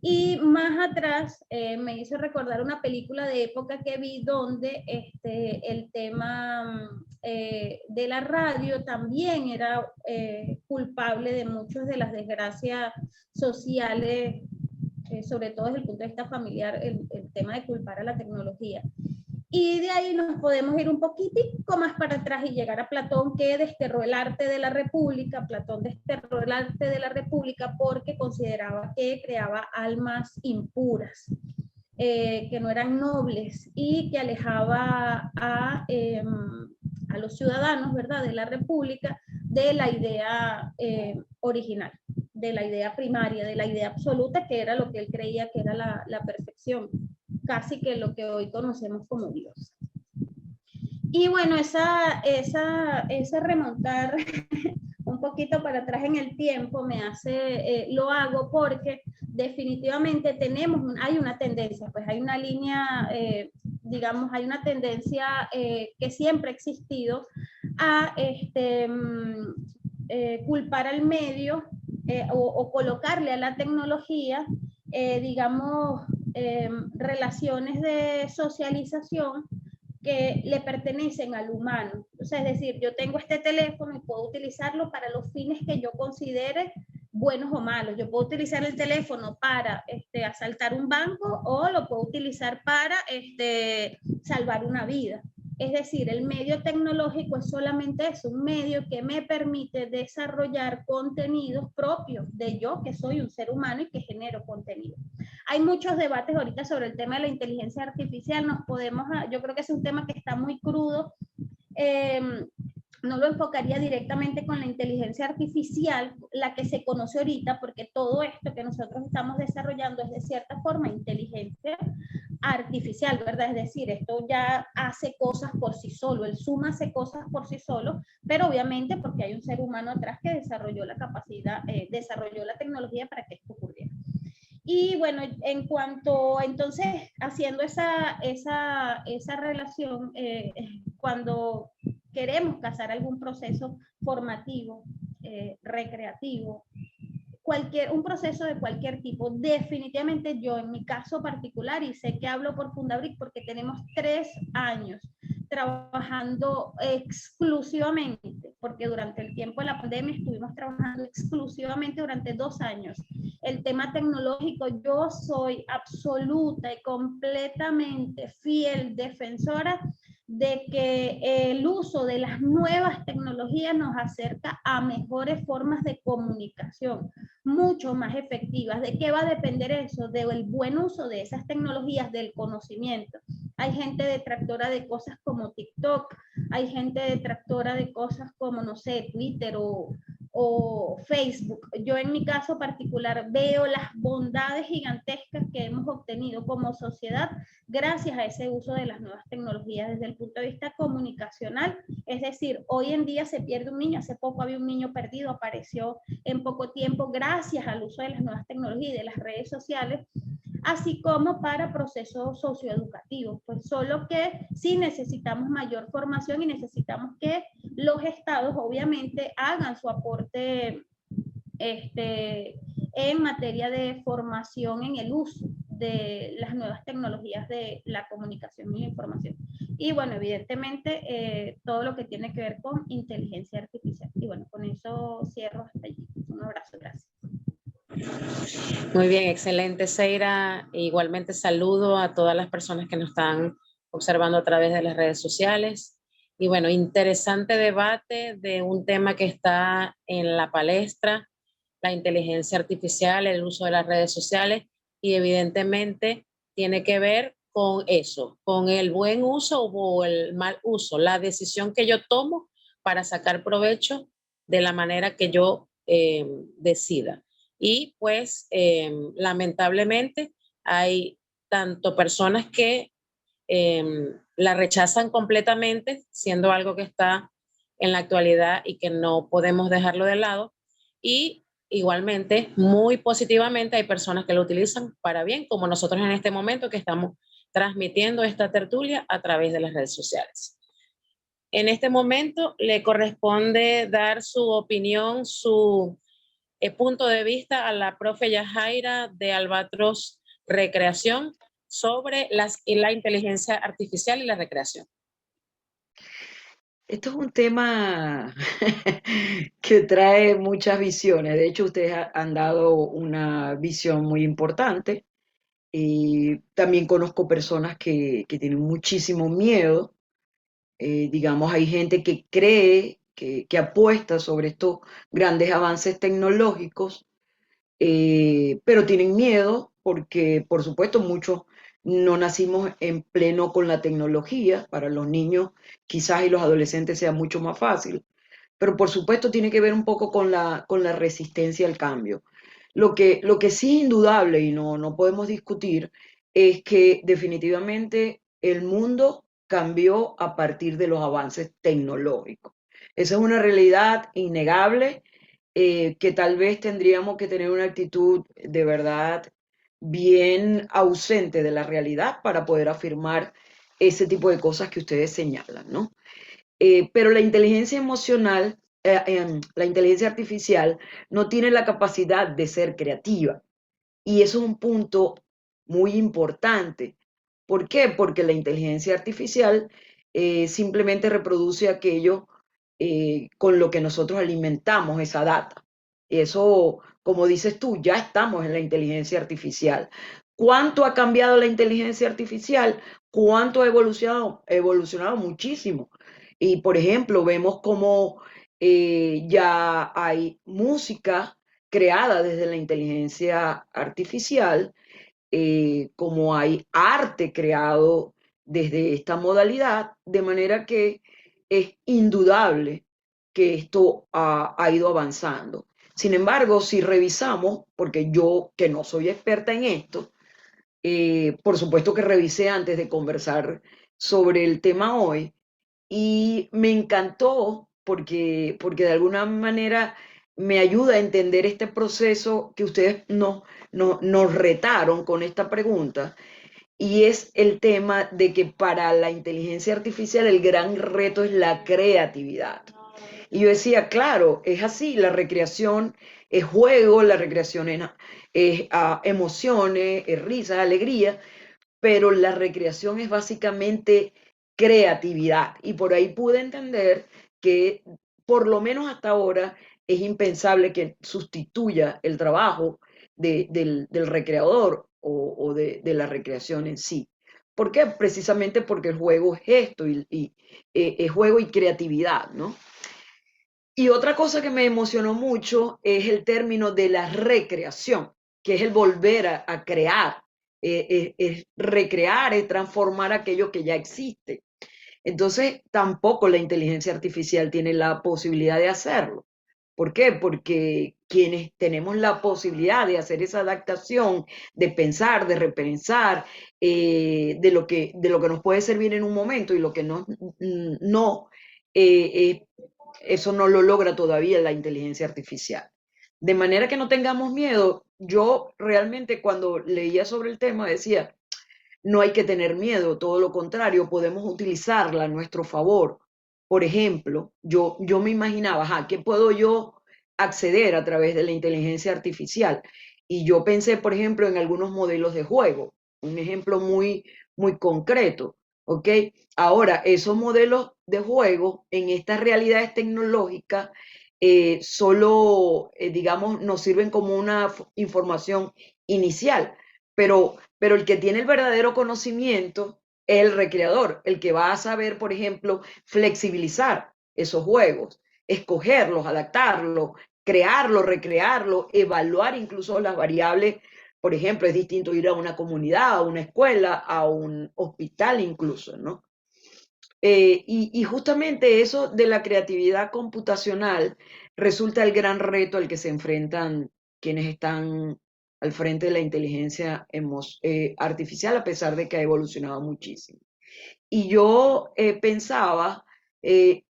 Y más atrás me hizo recordar una película de época que vi donde el tema de la radio también era culpable de muchas de las desgracias sociales, sobre todo desde el punto de vista familiar, el tema de culpar a la tecnología. Y de ahí nos podemos ir un poquitico más para atrás y llegar a Platón, que desterró el arte de la República. Platón desterró el arte de la República porque consideraba que creaba almas impuras, que no eran nobles y que alejaba a los ciudadanos, ¿verdad?, de la República de la idea original, de la idea primaria, de la idea absoluta, que era lo que él creía que era la perfección, casi que lo que hoy conocemos como Dios. Y bueno, ese remontar un poquito para atrás en el tiempo me hace, lo hago porque definitivamente hay una tendencia, pues hay una línea, digamos, hay una tendencia que siempre ha existido a culpar al medio o colocarle a la tecnología, digamos, relaciones de socialización que le pertenecen al humano. O sea, es decir, yo tengo este teléfono y puedo utilizarlo para los fines que yo considere buenos o malos. Yo puedo utilizar el teléfono para asaltar un banco o lo puedo utilizar para salvar una vida. Es decir, el medio tecnológico es solamente eso, un medio que me permite desarrollar contenidos propios de yo, que soy un ser humano y que genero contenido. Hay muchos debates ahorita sobre el tema de la inteligencia artificial, yo creo que es un tema que está muy crudo, no lo enfocaría directamente con la inteligencia artificial, la que se conoce ahorita, porque todo esto que nosotros estamos desarrollando es de cierta forma inteligencia artificial, ¿verdad? Es decir, esto ya hace cosas por sí solo, el Zoom hace cosas por sí solo, pero obviamente porque hay un ser humano atrás que desarrolló la capacidad, desarrolló la tecnología para que esto ocurriera. Y bueno, en cuanto, entonces, haciendo esa relación, cuando queremos casar algún proceso formativo, recreativo, un proceso de cualquier tipo. Definitivamente yo, en mi caso particular, y sé que hablo por Fundabric porque tenemos 3 años trabajando exclusivamente, porque durante el tiempo de la pandemia estuvimos trabajando exclusivamente durante 2 años. El tema tecnológico, yo soy absoluta y completamente fiel defensora de que el uso de las nuevas tecnologías nos acerca a mejores formas de comunicación, mucho más efectivas. ¿De qué va a depender eso? Del buen uso de esas tecnologías, del conocimiento. Hay gente detractora de cosas como TikTok, hay gente detractora de cosas como, no sé, Twitter o Facebook. Yo en mi caso particular veo las bondades gigantescas que hemos obtenido como sociedad gracias a ese uso de las nuevas tecnologías desde el punto de vista comunicacional. Es decir, hoy en día se pierde un niño, hace poco había un niño perdido, apareció en poco tiempo gracias al uso de las nuevas tecnologías y de las redes sociales, así como para procesos socioeducativos. Pues solo que sí necesitamos mayor formación y necesitamos que los estados obviamente hagan su aporte en materia de formación en el uso de las nuevas tecnologías de la comunicación y la información. Y bueno, evidentemente todo lo que tiene que ver con inteligencia artificial. Y bueno, con eso cierro hasta allí. Un abrazo, gracias. Muy bien, excelente, Seira. Igualmente saludo a todas las personas que nos están observando a través de las redes sociales. Y bueno, interesante debate de un tema que está en la palestra, la inteligencia artificial, el uso de las redes sociales, y evidentemente tiene que ver con eso, con el buen uso o el mal uso, la decisión que yo tomo para sacar provecho de la manera que yo decida. Y pues lamentablemente hay tanto personas que la rechazan completamente, siendo algo que está en la actualidad y que no podemos dejarlo de lado, y igualmente muy positivamente hay personas que lo utilizan para bien, como nosotros en este momento que estamos transmitiendo esta tertulia a través de las redes sociales. En este momento le corresponde dar su opinión, su punto de vista a la profe Yajaira de Albatros Recreación sobre la inteligencia artificial y la recreación. Esto es un tema que trae muchas visiones. De hecho, ustedes han dado una visión muy importante. Y también conozco personas que tienen muchísimo miedo. Digamos, hay gente que cree, que apuesta sobre estos grandes avances tecnológicos, pero tienen miedo porque, por supuesto, muchos no nacimos en pleno con la tecnología. Para los niños quizás y los adolescentes sea mucho más fácil, pero por supuesto tiene que ver un poco con la resistencia al cambio. Lo que sí es indudable y no podemos discutir es que definitivamente el mundo cambió a partir de los avances tecnológicos. Esa es una realidad innegable, que tal vez tendríamos que tener una actitud de verdad bien ausente de la realidad para poder afirmar ese tipo de cosas que ustedes señalan, ¿no? Pero la inteligencia emocional, la inteligencia artificial no tiene la capacidad de ser creativa. Y eso es un punto muy importante. ¿Por qué? Porque la inteligencia artificial simplemente reproduce aquello con lo que nosotros alimentamos esa data. Eso, como dices tú, ya estamos en la inteligencia artificial. ¿Cuánto ha cambiado la inteligencia artificial? ¿Cuánto ha evolucionado? Ha evolucionado muchísimo. Y, por ejemplo, vemos cómo ya hay música creada desde la inteligencia artificial, como hay arte creado desde esta modalidad, de manera que es indudable que esto ha ido avanzando. Sin embargo, si revisamos, porque yo que no soy experta en esto, por supuesto que revisé antes de conversar sobre el tema hoy, y me encantó porque de alguna manera me ayuda a entender este proceso que ustedes nos retaron con esta pregunta, y es el tema de que para la inteligencia artificial el gran reto es la creatividad. Y yo decía, claro, es así, la recreación es juego, la recreación es emociones, es risa, alegría, pero la recreación es básicamente creatividad. Y por ahí pude entender que, por lo menos hasta ahora, es impensable que sustituya el trabajo del recreador o de la recreación en sí. ¿Por qué? Precisamente porque el juego es esto, es juego y creatividad, ¿no? Y otra cosa que me emocionó mucho es el término de la recreación, que es el volver a crear, es recrear, es transformar aquello que ya existe. Entonces, tampoco la inteligencia artificial tiene la posibilidad de hacerlo. ¿Por qué? Porque quienes tenemos la posibilidad de hacer esa adaptación, de pensar, de repensar, de lo que nos puede servir en un momento y lo que no eso no lo logra todavía la inteligencia artificial. De manera que no tengamos miedo. Yo realmente cuando leía sobre el tema decía, no hay que tener miedo, todo lo contrario, podemos utilizarla a nuestro favor. Por ejemplo, yo me imaginaba, ¿qué puedo yo acceder a través de la inteligencia artificial? Y yo pensé, por ejemplo, en algunos modelos de juego, un ejemplo muy concreto, ¿ok? Ahora, esos modelos de juego en estas realidades tecnológicas solo, digamos, nos sirven como una información inicial, pero el que tiene el verdadero conocimiento es el recreador, el que va a saber, por ejemplo, flexibilizar esos juegos, escogerlos, adaptarlos, crearlos, recrearlos, evaluar incluso las variables. Por ejemplo, es distinto ir a una comunidad, a una escuela, a un hospital incluso, ¿no? Y justamente eso de la creatividad computacional resulta el gran reto al que se enfrentan quienes están al frente de la inteligencia artificial, a pesar de que ha evolucionado muchísimo. Y yo pensaba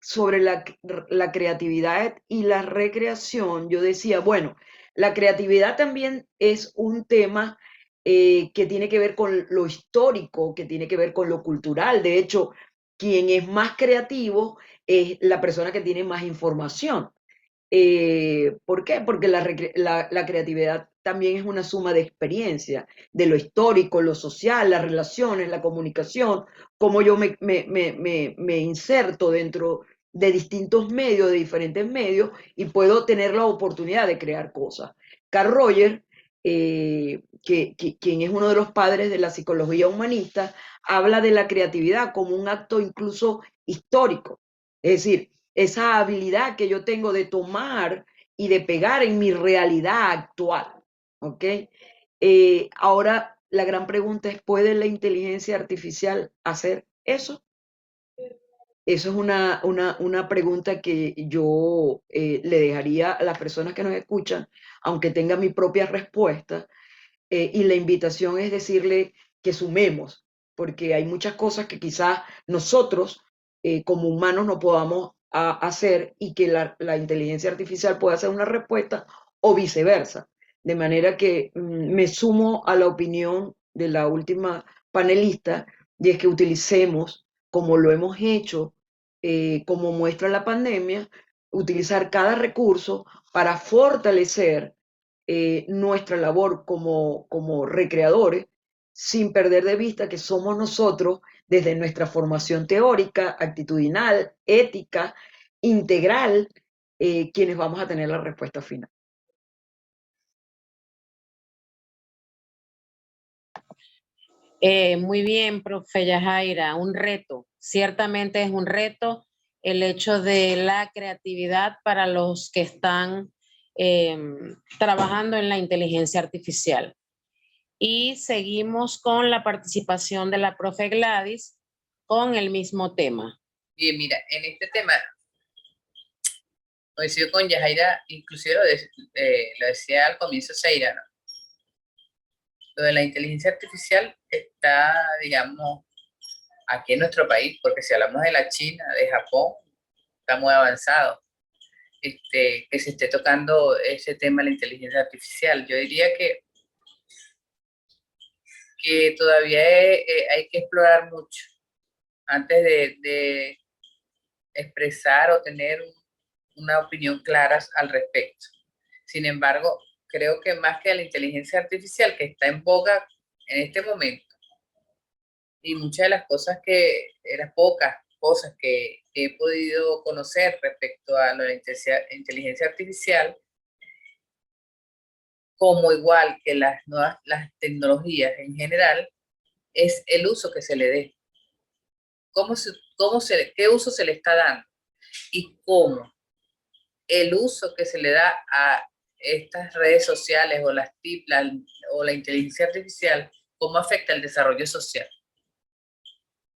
sobre la creatividad y la recreación. Yo decía, bueno, la creatividad también es un tema que tiene que ver con lo histórico, que tiene que ver con lo cultural. De hecho, quien es más creativo es la persona que tiene más información. ¿Por qué? Porque la creatividad también es una suma de experiencia, de lo histórico, lo social, las relaciones, la comunicación, cómo yo me inserto dentro de distintos medios, de diferentes medios, y puedo tener la oportunidad de crear cosas. Carl Rogers, quien es uno de los padres de la psicología humanista, habla de la creatividad como un acto incluso histórico. Es decir, esa habilidad que yo tengo de tomar y de pegar en mi realidad actual, ¿ok? Ahora, la gran pregunta es, ¿puede la inteligencia artificial hacer eso? Eso es una pregunta que yo le dejaría a las personas que nos escuchan, aunque tenga mi propia respuesta, y la invitación es decirle que sumemos, porque hay muchas cosas que quizás nosotros como humanos no podamos hacer y que la inteligencia artificial pueda hacer una respuesta o viceversa. De manera que me sumo a la opinión de la última panelista, y es que utilicemos, como lo hemos hecho, como muestra la pandemia, utilizar cada recurso para fortalecer nuestra labor como recreadores, sin perder de vista que somos nosotros, desde nuestra formación teórica, actitudinal, ética, integral, quienes vamos a tener la respuesta final. Muy bien, profe Yajaira, un reto. Ciertamente es un reto el hecho de la creatividad para los que están trabajando en la inteligencia artificial. Y seguimos con la participación de la profe Gladys con el mismo tema. Bien, mira, en este tema coincido con Yajaira, inclusive lo decía al comienzo Seira, ¿no? Lo de la inteligencia artificial está, digamos, aquí en nuestro país, porque si hablamos de la China, de Japón, está muy avanzado. Que se esté tocando ese tema de la inteligencia artificial. Yo diría que todavía hay que explorar mucho antes de expresar o tener una opinión clara al respecto. Sin embargo, creo que más que la inteligencia artificial que está en boga en este momento, y muchas de las cosas las pocas cosas que he podido conocer respecto a la inteligencia artificial, como igual que las tecnologías en general, es el uso que se le dé. ¿Qué uso se le está dando? Y cómo el uso que se le da a estas redes sociales o la inteligencia artificial, cómo afecta el desarrollo social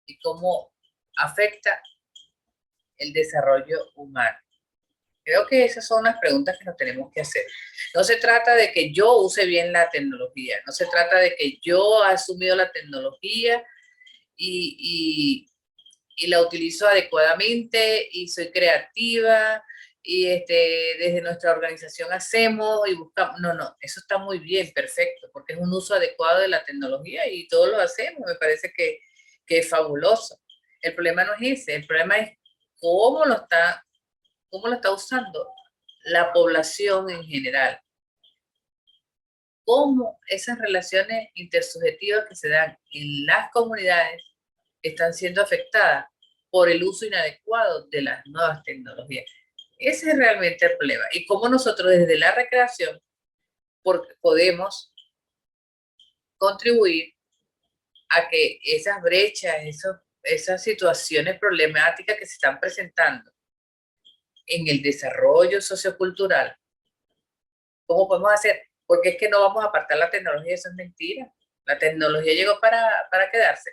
y cómo afecta el desarrollo humano. Creo que esas son las preguntas que nos tenemos que hacer. No se trata de que yo use bien la tecnología, no se trata de que yo he asumido la tecnología y la utilizo adecuadamente y soy creativa y desde nuestra organización hacemos y buscamos. No, eso está muy bien, perfecto, porque es un uso adecuado de la tecnología y todos lo hacemos, me parece que es fabuloso. El problema no es ese, el problema es cómo lo está usando la población en general. Cómo esas relaciones intersubjetivas que se dan en las comunidades están siendo afectadas por el uso inadecuado de las nuevas tecnologías. Ese es realmente el problema. Y cómo nosotros desde la recreación podemos contribuir a que esas brechas, esas situaciones problemáticas que se están presentando en el desarrollo sociocultural, ¿cómo podemos hacer? Porque es que no vamos a apartar la tecnología, eso es mentira. La tecnología llegó para quedarse.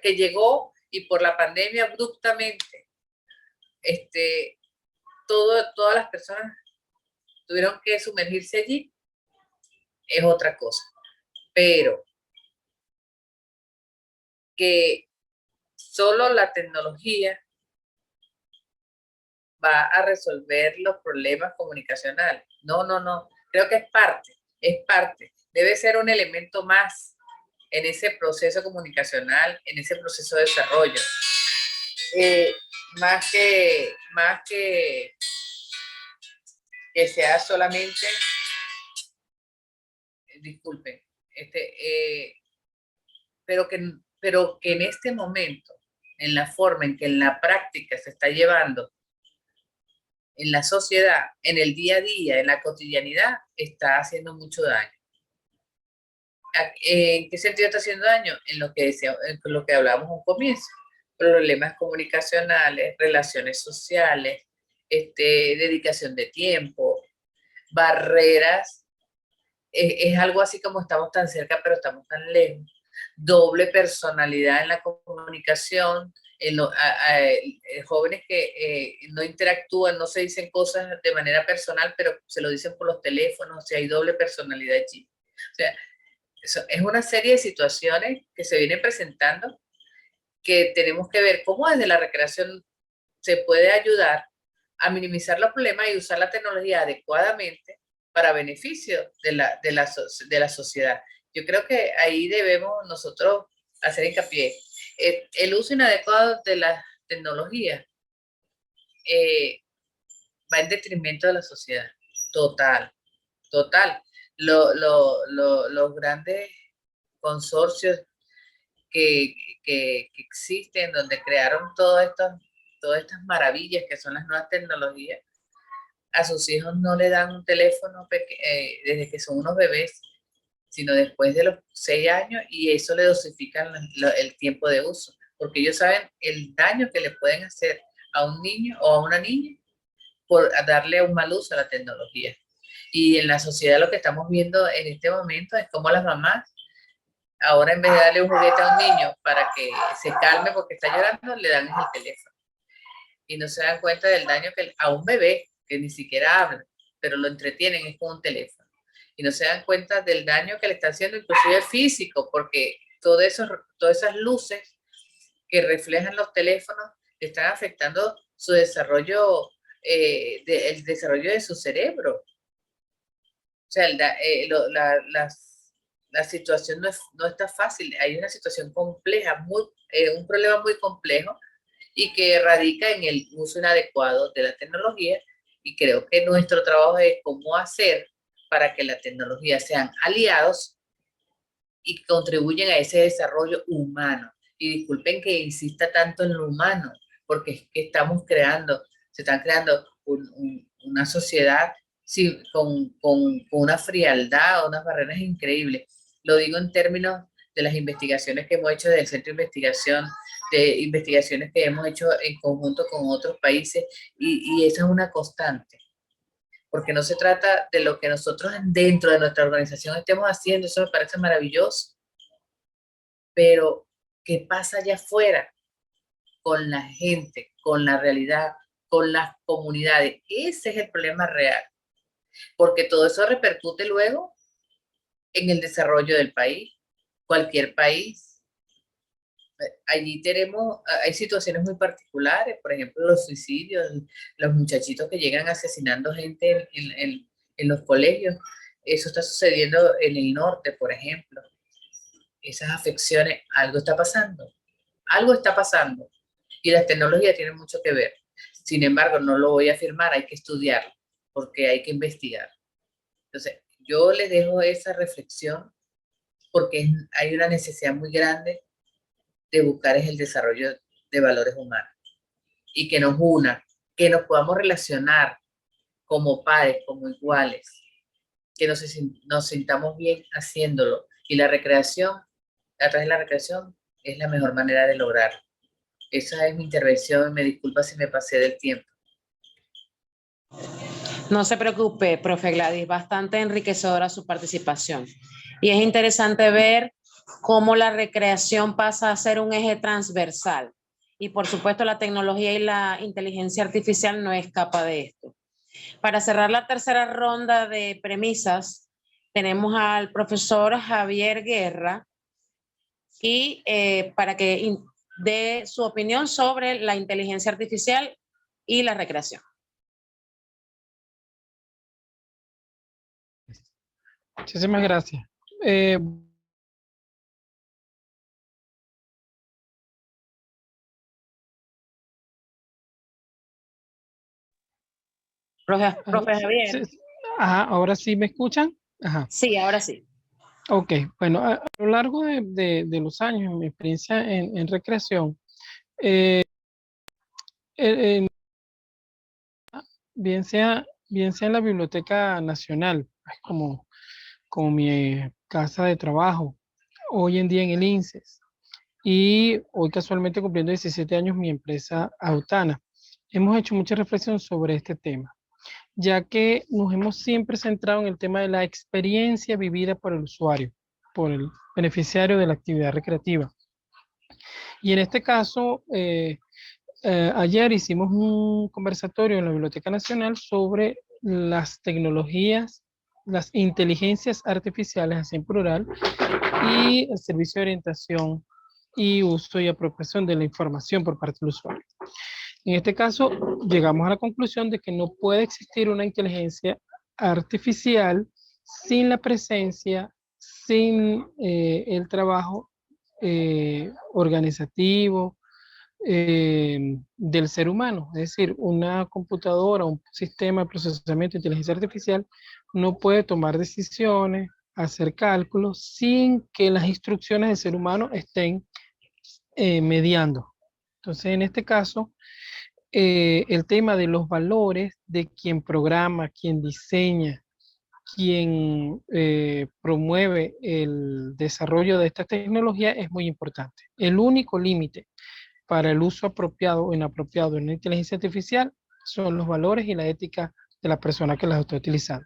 Que llegó y por la pandemia abruptamente, todas las personas tuvieron que sumergirse allí, es otra cosa. Pero que solo la tecnología va a resolver los problemas comunicacionales. No. Creo que es parte. Debe ser un elemento más en ese proceso comunicacional, en ese proceso de desarrollo. Más que sea solamente, disculpen, pero que en este momento, en la forma en que en la práctica se está llevando en la sociedad, en el día a día, en la cotidianidad, está haciendo mucho daño. ¿En qué sentido está haciendo daño? En lo que hablábamos un comienzo. Problemas comunicacionales, relaciones sociales, dedicación de tiempo, barreras. Es algo así como estamos tan cerca, pero estamos tan lejos. Doble personalidad en la comunicación, jóvenes que no interactúan, no se dicen cosas de manera personal, pero se lo dicen por los teléfonos, o sea, hay doble personalidad allí. O sea, es una serie de situaciones que se vienen presentando que tenemos que ver cómo desde la recreación se puede ayudar a minimizar los problemas y usar la tecnología adecuadamente para beneficio de la sociedad. Yo creo que ahí debemos nosotros hacer hincapié. El uso inadecuado de las tecnologías va en detrimento de la sociedad. Total. Los grandes consorcios que existen, donde crearon todas estas maravillas que son las nuevas tecnologías, a sus hijos no le dan un teléfono desde que son unos bebés, sino después de los 6 años, y eso le dosifican el tiempo de uso, porque ellos saben el daño que le pueden hacer a un niño o a una niña por darle un mal uso a la tecnología. Y en la sociedad lo que estamos viendo en este momento es cómo las mamás, ahora en vez de darle un juguete a un niño para que se calme porque está llorando, le dan el teléfono. Y no se dan cuenta del daño que a un bebé que ni siquiera habla, pero lo entretienen es con un teléfono. Y no se dan cuenta del daño que le está haciendo, inclusive físico, porque todas esas luces que reflejan los teléfonos están afectando su desarrollo, el desarrollo de su cerebro. O sea, la situación no está fácil, hay una situación compleja, un problema muy complejo y que radica en el uso inadecuado de la tecnología Y creo que nuestro trabajo es cómo hacer para que la tecnología sean aliados y contribuyen a ese desarrollo humano. Y disculpen que insista tanto en lo humano, porque es que se están creando una sociedad sí, con una frialdad, unas barreras increíbles. Lo digo en términos de las investigaciones que hemos hecho del Centro de Investigación, de investigaciones que hemos hecho en conjunto con otros países, y esa es una constante. Porque no se trata de lo que nosotros dentro de nuestra organización estemos haciendo, eso me parece maravilloso, pero ¿qué pasa allá afuera con la gente, con la realidad, con las comunidades? Ese es el problema real, porque todo eso repercute luego en el desarrollo del país, cualquier país. Allí hay situaciones muy particulares, por ejemplo, los suicidios, los muchachitos que llegan asesinando gente en los colegios. Eso está sucediendo en el norte, por ejemplo. Esas afecciones, algo está pasando. Algo está pasando. Y las tecnologías tienen mucho que ver. Sin embargo, no lo voy a afirmar, hay que estudiar, porque hay que investigar. Entonces, yo les dejo esa reflexión, porque hay una necesidad muy grande de buscar es el desarrollo de valores humanos y que nos una, que nos podamos relacionar como pares, como iguales, que nos sintamos bien haciéndolo. Y la recreación, a través de la recreación, es la mejor manera de lograrlo. Esa es mi intervención, me disculpa si me pasé del tiempo. No se preocupe, profe Gladys, bastante enriquecedora su participación. Y es interesante ver cómo la recreación pasa a ser un eje transversal. Y por supuesto la tecnología y la inteligencia artificial no escapa de esto. Para cerrar la tercera ronda de premisas, tenemos al profesor Javier Guerra y para que dé su opinión sobre la inteligencia artificial y la recreación. Muchísimas gracias. Profe Javier. Ajá, ahora sí me escuchan. Ajá. Sí, ahora sí. Ok, bueno, a lo largo de los años, en mi experiencia en recreación, bien sea en la Biblioteca Nacional, pues, como mi casa de trabajo, hoy en día en el INSES, y hoy casualmente cumpliendo 17 años mi empresa Autana. Hemos hecho mucha reflexión sobre este tema, ya que nos hemos siempre centrado en el tema de la experiencia vivida por el usuario, por el beneficiario de la actividad recreativa. Y en este caso, ayer hicimos un conversatorio en la Biblioteca Nacional sobre las tecnologías, las inteligencias artificiales, así en plural, y el servicio de orientación y uso y apropiación de la información por parte del usuario. En este caso, llegamos a la conclusión de que no puede existir una inteligencia artificial sin la presencia, sin el trabajo organizativo del ser humano. Es decir, una computadora, un sistema de procesamiento de inteligencia artificial no puede tomar decisiones, hacer cálculos sin que las instrucciones del ser humano estén mediando. Entonces, en este caso, el tema de los valores de quien programa, quien diseña, quien promueve el desarrollo de esta tecnología es muy importante. El único límite para el uso apropiado o inapropiado de la inteligencia artificial son los valores y la ética de la persona que las está utilizando.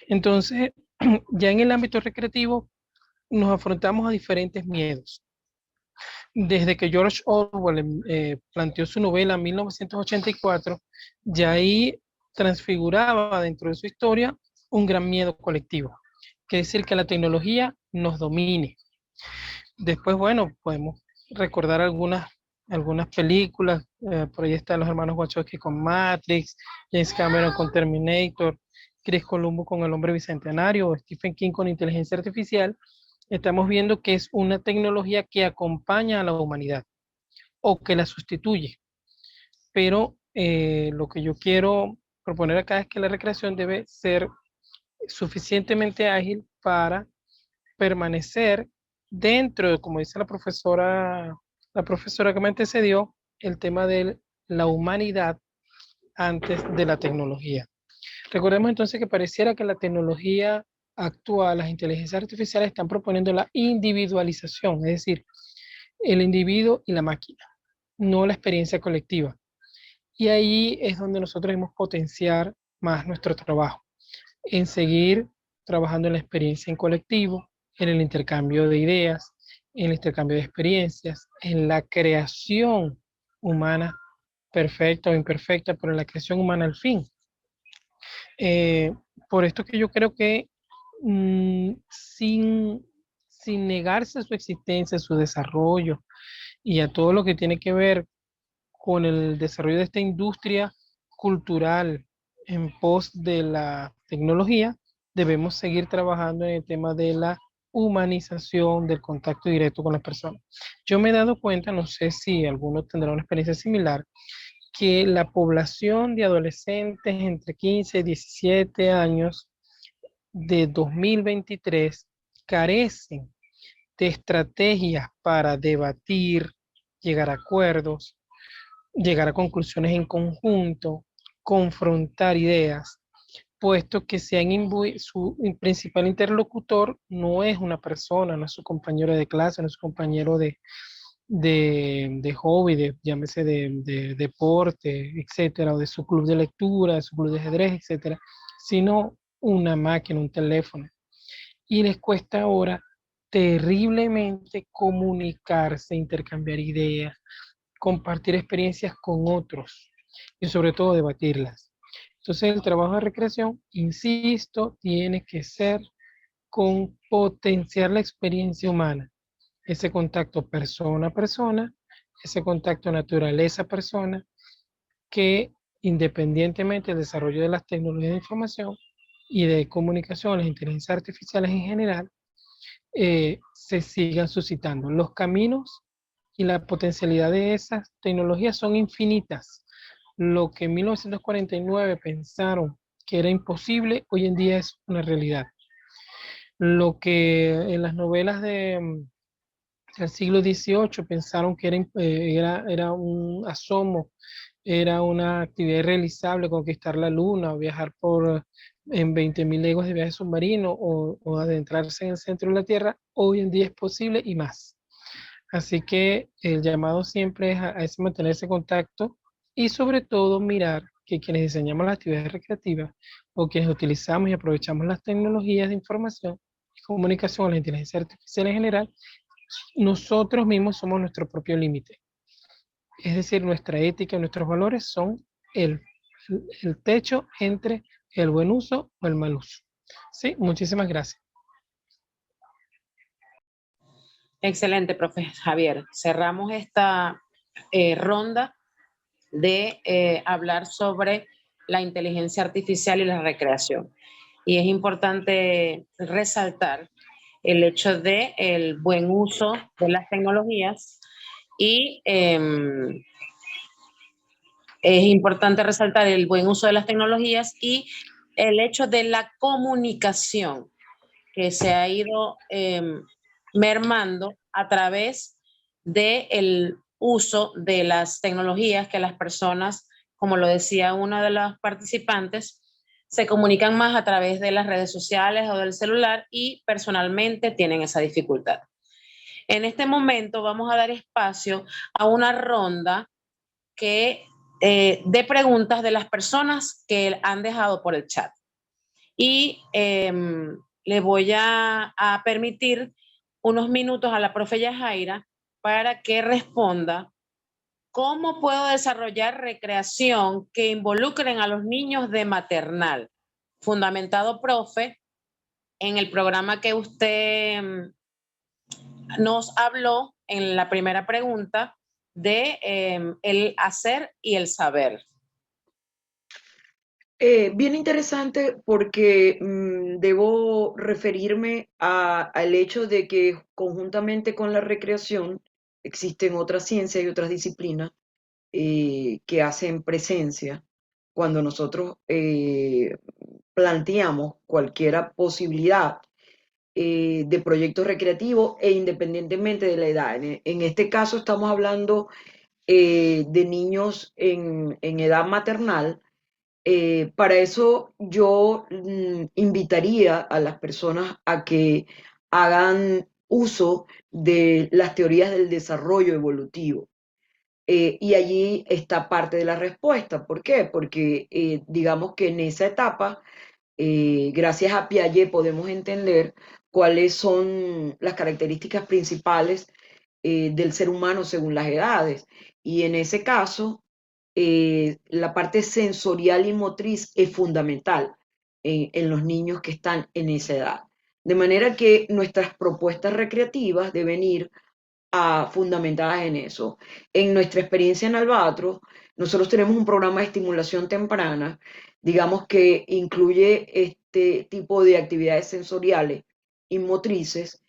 Entonces, ya en el ámbito recreativo, nos afrontamos a diferentes miedos. Desde que George Orwell planteó su novela en 1984, ya ahí transfiguraba dentro de su historia un gran miedo colectivo, que es el que la tecnología nos domine. Después, bueno, podemos recordar algunas películas, por ahí están los hermanos Wachowski con Matrix, James Cameron con Terminator, Chris Columbus con El Hombre Bicentenario, Stephen King con Inteligencia Artificial. Estamos viendo que es una tecnología que acompaña a la humanidad o que la sustituye. Pero lo que yo quiero proponer acá es que la recreación debe ser suficientemente ágil para permanecer dentro de, como dice la profesora que me antecedió, el tema de la humanidad antes de la tecnología. Recordemos entonces que pareciera que la tecnología actual, las inteligencias artificiales están proponiendo la individualización, es decir, el individuo y la máquina, no la experiencia colectiva. Y ahí es donde nosotros debemos potenciar más nuestro trabajo, en seguir trabajando en la experiencia en colectivo, en el intercambio de ideas, en el intercambio de experiencias, en la creación humana, perfecta o imperfecta, pero en la creación humana al fin. Por esto que yo creo que sin negarse a su existencia, a su desarrollo y a todo lo que tiene que ver con el desarrollo de esta industria cultural en pos de la tecnología, debemos seguir trabajando en el tema de la humanización, del contacto directo con las personas. Yo me he dado cuenta, no sé si alguno tendrá una experiencia similar, que la población de adolescentes entre 15 y 17 años de 2023 carecen de estrategias para debatir, llegar a acuerdos, llegar a conclusiones en conjunto, confrontar ideas, puesto que su principal interlocutor no es una persona, no es su compañero de clase, no es su compañero de hobby, llámese de deporte, etcétera, o de su club de lectura, de su club de ajedrez, etcétera, sino una máquina, un teléfono. Y les cuesta ahora terriblemente comunicarse, intercambiar ideas, compartir experiencias con otros y sobre todo debatirlas. Entonces el trabajo de recreación, insisto, tiene que ser con potenciar la experiencia humana, ese contacto persona a persona, ese contacto naturaleza a persona, que independientemente del desarrollo de las tecnologías de información y de comunicación, las inteligencias artificiales en general, se sigan suscitando. Los caminos y la potencialidad de esas tecnologías son infinitas. Lo que en 1949 pensaron que era imposible, hoy en día es una realidad. Lo que en las novelas del siglo XVIII pensaron que era un asomo, era una actividad irrealizable conquistar la luna o viajar en 20.000 leguas de viaje submarino o adentrarse en el centro de la Tierra, hoy en día es posible y más. Así que el llamado siempre es a ese mantenerse en contacto y sobre todo mirar que quienes diseñamos las actividades recreativas o quienes utilizamos y aprovechamos las tecnologías de información y comunicación, la inteligencia artificial en general, nosotros mismos somos nuestro propio límite. Es decir, nuestra ética y nuestros valores son el, el techo entre el buen uso o el mal uso. Sí, muchísimas gracias. Excelente, profe Javier. Cerramos esta ronda de hablar sobre la inteligencia artificial y la recreación. Y es importante resaltar el hecho de el buen uso de las tecnologías y es importante resaltar el buen uso de las tecnologías y el hecho de la comunicación que se ha ido mermando a través del uso de las tecnologías que las personas, como lo decía una de las participantes, se comunican más a través de las redes sociales o del celular y personalmente tienen esa dificultad. En este momento vamos a dar espacio a una ronda de preguntas de las personas que han dejado por el chat. Y le voy a permitir unos minutos a la profe Yajaira para que responda cómo puedo desarrollar recreación que involucren a los niños de maternal. Fundamentado, profe, en el programa que usted nos habló en la primera pregunta de el hacer y el saber. Bien interesante porque debo referirme al hecho de que conjuntamente con la recreación existen otras ciencias y otras disciplinas que hacen presencia cuando nosotros planteamos cualquier posibilidad de proyectos recreativos e independientemente de la edad. En este caso estamos hablando de niños en edad maternal. Para eso yo invitaría a las personas a que hagan uso de las teorías del desarrollo evolutivo. Y allí está parte de la respuesta. ¿Por qué? Porque digamos que en esa etapa, gracias a Piaget, podemos entender cuáles son las características principales del ser humano según las edades. Y en ese caso, la parte sensorial y motriz es fundamental en los niños que están en esa edad. De manera que nuestras propuestas recreativas deben ir fundamentadas en eso. En nuestra experiencia en Albatros, nosotros tenemos un programa de estimulación temprana, digamos que incluye este tipo de actividades sensoriales y motrices.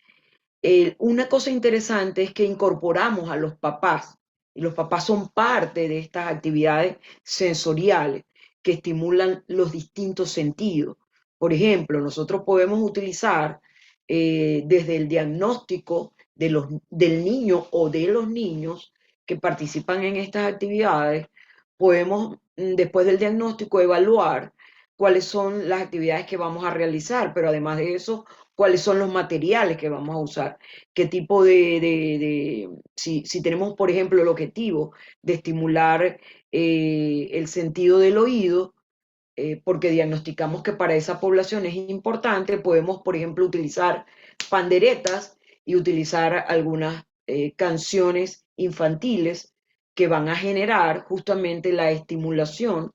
Una cosa interesante es que incorporamos a los papás, y los papás son parte de estas actividades sensoriales que estimulan los distintos sentidos. Por ejemplo, nosotros podemos utilizar desde el diagnóstico del niño o de los niños que participan en estas actividades, podemos después del diagnóstico evaluar cuáles son las actividades que vamos a realizar, pero además de eso, cuáles son los materiales que vamos a usar, qué tipo si tenemos, por ejemplo, el objetivo de estimular el sentido del oído, porque diagnosticamos que para esa población es importante, podemos, por ejemplo, utilizar panderetas y utilizar algunas canciones infantiles que van a generar justamente la estimulación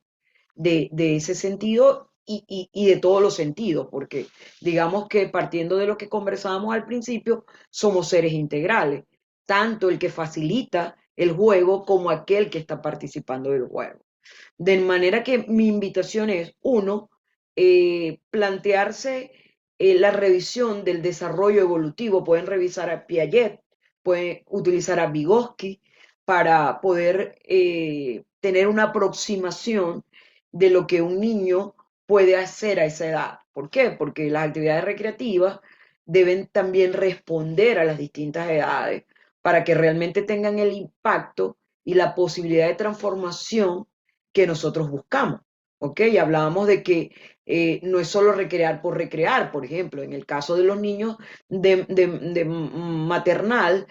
de ese sentido y de todos los sentidos, porque digamos que partiendo de lo que conversábamos al principio, somos seres integrales, tanto el que facilita el juego como aquel que está participando del juego. De manera que mi invitación es, uno, plantearse la revisión del desarrollo evolutivo. Pueden revisar a Piaget, pueden utilizar a Vygotsky para poder tener una aproximación de lo que un niño puede hacer a esa edad. ¿Por qué? Porque las actividades recreativas deben también responder a las distintas edades para que realmente tengan el impacto y la posibilidad de transformación que nosotros buscamos. ¿Ok? Y hablábamos de que no es solo recrear por recrear. Por ejemplo, en el caso de los niños de maternal,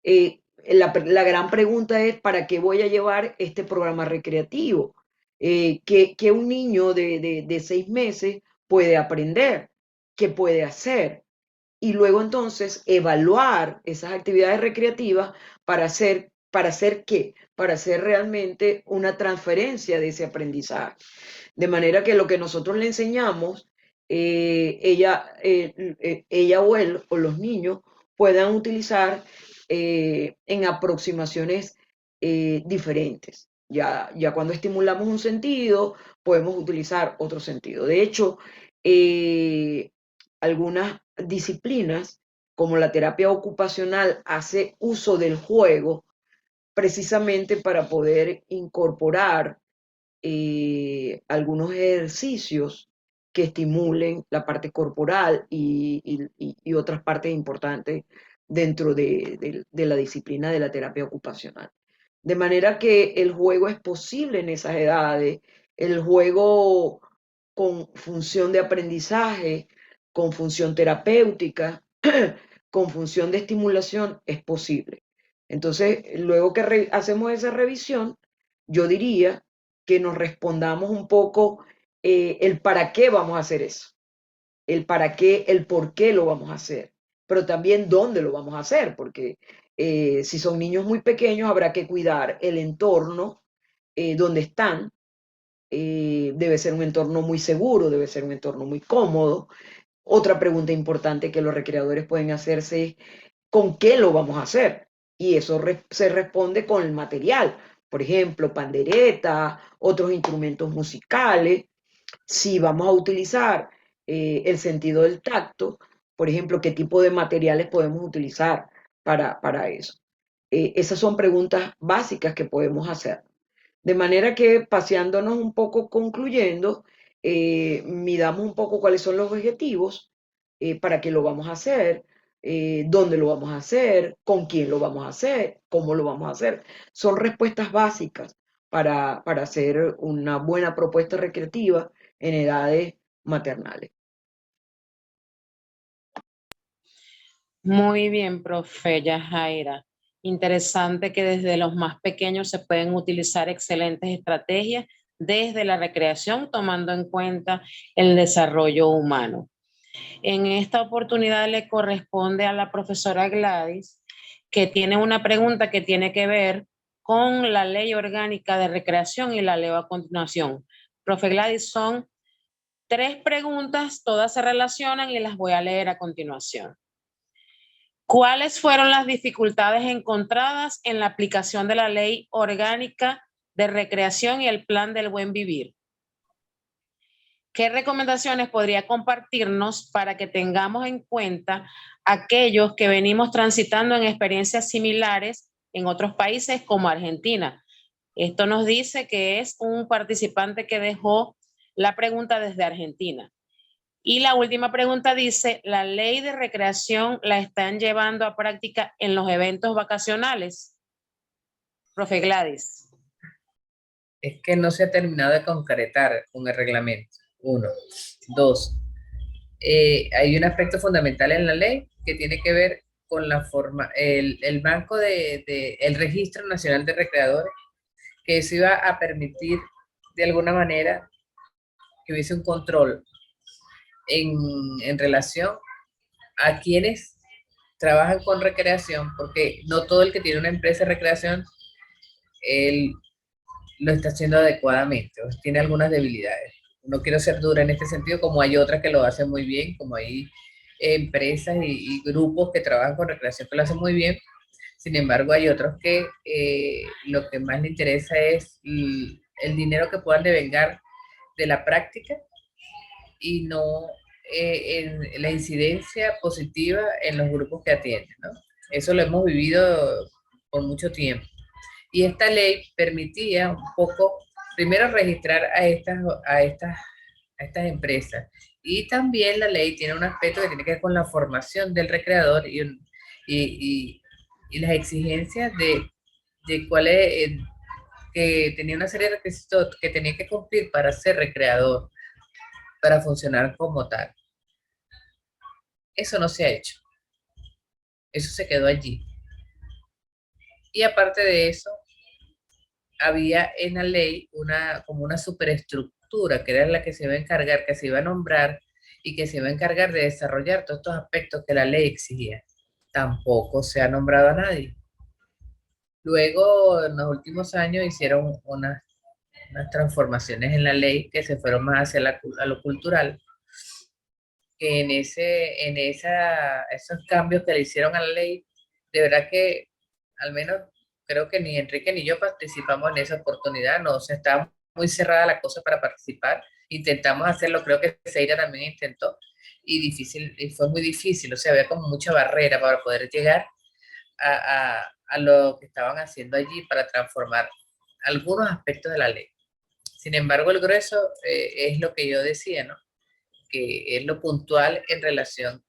la gran pregunta es, ¿para qué voy a llevar este programa recreativo? Que un niño de 6 meses puede aprender, qué puede hacer, y luego entonces evaluar esas actividades recreativas para hacer qué, para hacer realmente una transferencia de ese aprendizaje. De manera que lo que nosotros le enseñamos, ella o él o los niños puedan utilizar en aproximaciones diferentes. Ya cuando estimulamos un sentido, podemos utilizar otro sentido. De hecho, algunas disciplinas, como la terapia ocupacional, hace uso del juego precisamente para poder incorporar algunos ejercicios que estimulen la parte corporal y otras partes importantes dentro de la disciplina de la terapia ocupacional. De manera que el juego es posible en esas edades, el juego con función de aprendizaje, con función terapéutica, con función de estimulación, es posible. Entonces, luego que hacemos esa revisión, yo diría que nos respondamos un poco el para qué vamos a hacer eso, el para qué, el por qué lo vamos a hacer, pero también dónde lo vamos a hacer, porque si son niños muy pequeños habrá que cuidar el entorno donde están. Debe ser un entorno muy seguro, debe ser un entorno muy cómodo. Otra pregunta importante que los recreadores pueden hacerse es ¿con qué lo vamos a hacer? Y eso se responde con el material. Por ejemplo, pandereta, otros instrumentos musicales. Si vamos a utilizar el sentido del tacto, por ejemplo, ¿qué tipo de materiales podemos utilizar para eso? Esas son preguntas básicas que podemos hacer. De manera que paseándonos un poco, concluyendo, midamos un poco cuáles son los objetivos, para qué lo vamos a hacer, dónde lo vamos a hacer, con quién lo vamos a hacer, cómo lo vamos a hacer. Son respuestas básicas para hacer una buena propuesta recreativa en edades maternales. Muy bien, profe Yajaira. Interesante que desde los más pequeños se pueden utilizar excelentes estrategias desde la recreación, tomando en cuenta el desarrollo humano. En esta oportunidad le corresponde a la profesora Gladys, que tiene una pregunta que tiene que ver con la Ley Orgánica de Recreación y la leo a continuación. Profe Gladys, son 3 preguntas, todas se relacionan y las voy a leer a continuación. ¿Cuáles fueron las dificultades encontradas en la aplicación de la Ley Orgánica de Recreación y el Plan del Buen Vivir? ¿Qué recomendaciones podría compartirnos para que tengamos en cuenta aquellos que venimos transitando en experiencias similares en otros países como Argentina? Esto nos dice que es un participante que dejó la pregunta desde Argentina. Y la última pregunta dice, ¿la ley de recreación la están llevando a práctica en los eventos vacacionales? Profe Gladys. Es que no se ha terminado de concretar con el reglamento. 1. 2. Hay un aspecto fundamental en la ley que tiene que ver con la forma, el banco el Registro Nacional de Recreadores, que eso iba a permitir de alguna manera que hubiese un control en relación a quienes trabajan con recreación, porque no todo el que tiene una empresa de recreación él lo está haciendo adecuadamente, o tiene algunas debilidades. No quiero ser dura en este sentido, como hay otras que lo hacen muy bien, como hay empresas y grupos que trabajan con recreación que lo hacen muy bien. Sin embargo, hay otros que lo que más les interesa es el dinero que puedan devengar de la práctica y no en la incidencia positiva en los grupos que atienden, ¿no? Eso lo hemos vivido por mucho tiempo. Y esta ley permitía un poco, primero registrar a estas empresas. Y también la ley tiene un aspecto que tiene que ver con la formación del recreador y las exigencias de cuál es, que tenía una serie de requisitos que tenía que cumplir para ser recreador, para funcionar como tal. Eso no se ha hecho. Eso se quedó allí. Y aparte de eso, había en la ley como una superestructura que era la que se iba a encargar, que se iba a nombrar y que se iba a encargar de desarrollar todos estos aspectos que la ley exigía. Tampoco se ha nombrado a nadie. Luego, en los últimos años, hicieron unas transformaciones en la ley que se fueron más hacia a lo cultural, que esos cambios que le hicieron a la ley, de verdad que al menos creo que ni Enrique ni yo participamos en esa oportunidad, no, o sea, estaba muy cerrada la cosa para participar, intentamos hacerlo, creo que Seira también intentó, y fue muy difícil, o sea, había como mucha barrera para poder llegar a lo que estaban haciendo allí para transformar algunos aspectos de la ley. Sin embargo, el grueso es lo que yo decía, ¿no? Que es lo puntual en relación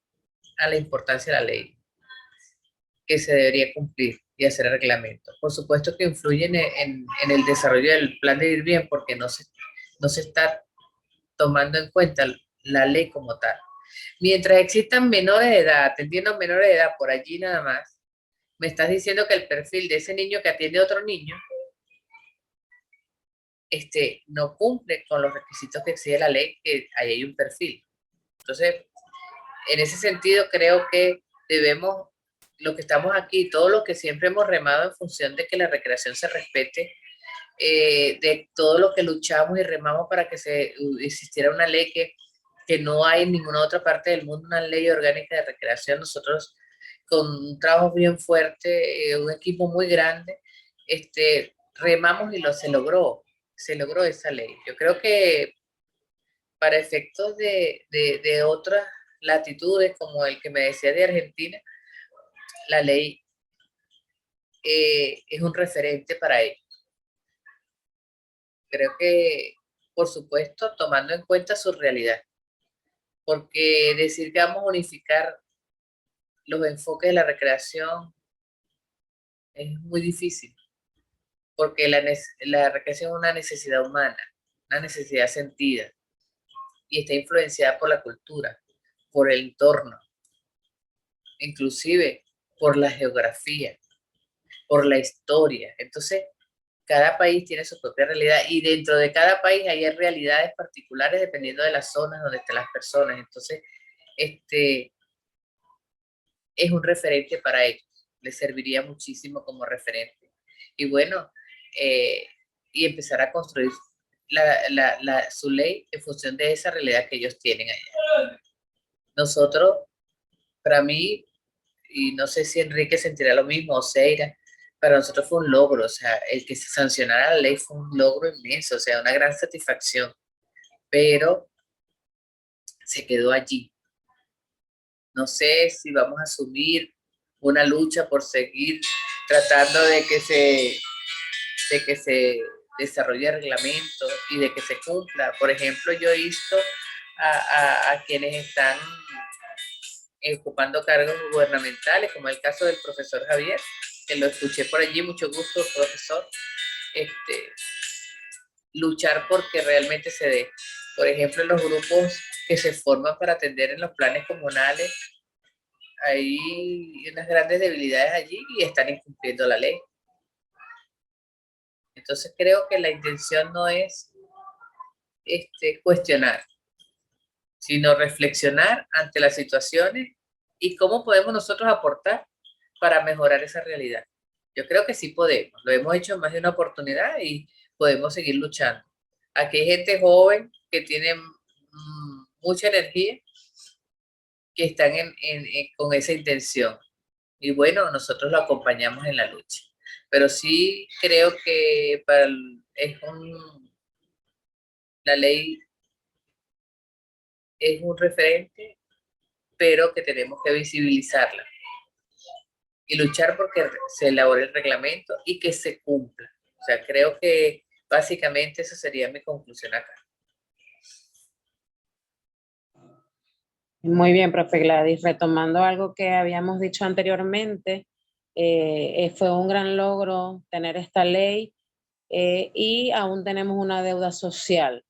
a la importancia de la ley que se debería cumplir y hacer el reglamento. Por supuesto que influyen en el desarrollo del plan de vivir bien porque no se está tomando en cuenta la ley como tal. Mientras existan menores de edad, atendiendo menores de edad por allí nada más, me estás diciendo que el perfil de ese niño que atiende a otro niño no cumple con los requisitos que exige la ley, que ahí hay un perfil. Entonces, en ese sentido, creo que debemos, lo que estamos aquí, todo lo que siempre hemos remado en función de que la recreación se respete, de todo lo que luchamos y remamos para que existiera una ley que no hay en ninguna otra parte del mundo, una ley orgánica de recreación. Nosotros, con un trabajo bien fuerte, un equipo muy grande, remamos y se logró esa ley. Yo creo que para efectos de otras latitudes, como el que me decía de Argentina, la ley es un referente para ellos. Creo que, por supuesto, tomando en cuenta su realidad, porque decir que vamos a unificar los enfoques de la recreación es muy difícil, porque la recreación es una necesidad humana, una necesidad sentida, y está influenciada por la cultura, por el entorno, inclusive por la geografía, por la historia. Entonces, cada país tiene su propia realidad y dentro de cada país hay realidades particulares dependiendo de las zonas donde estén las personas. Entonces, es un referente para ellos, les serviría muchísimo como referente. Y bueno, y empezar a construir su ley en función de esa realidad que ellos tienen allá. Nosotros, para mí, y no sé si Enrique sentirá lo mismo, o Seira, para nosotros fue un logro, o sea, el que se sancionara la ley fue un logro inmenso, o sea, una gran satisfacción, pero se quedó allí. No sé si vamos a asumir una lucha por seguir tratando de que se desarrolle el reglamento y de que se cumpla. Por ejemplo, yo he visto a quienes están ocupando cargos gubernamentales, como el caso del profesor Javier, que lo escuché por allí, mucho gusto, profesor, luchar porque realmente se dé. Por ejemplo, en los grupos que se forman para atender en los planes comunales, hay unas grandes debilidades allí y están incumpliendo la ley. Entonces creo que la intención no es cuestionar, sino reflexionar ante las situaciones y cómo podemos nosotros aportar para mejorar esa realidad. Yo creo que sí podemos, lo hemos hecho en más de una oportunidad y podemos seguir luchando. Aquí hay gente joven que tiene mucha energía, que están con esa intención. Y bueno, nosotros lo acompañamos en la lucha. Pero sí creo que la ley es un referente, pero que tenemos que visibilizarla y luchar porque se elabore el reglamento y que se cumpla. O sea, creo que básicamente esa sería mi conclusión acá. Muy bien, profe Gladys. Retomando algo que habíamos dicho anteriormente, fue un gran logro tener esta ley y aún tenemos una deuda social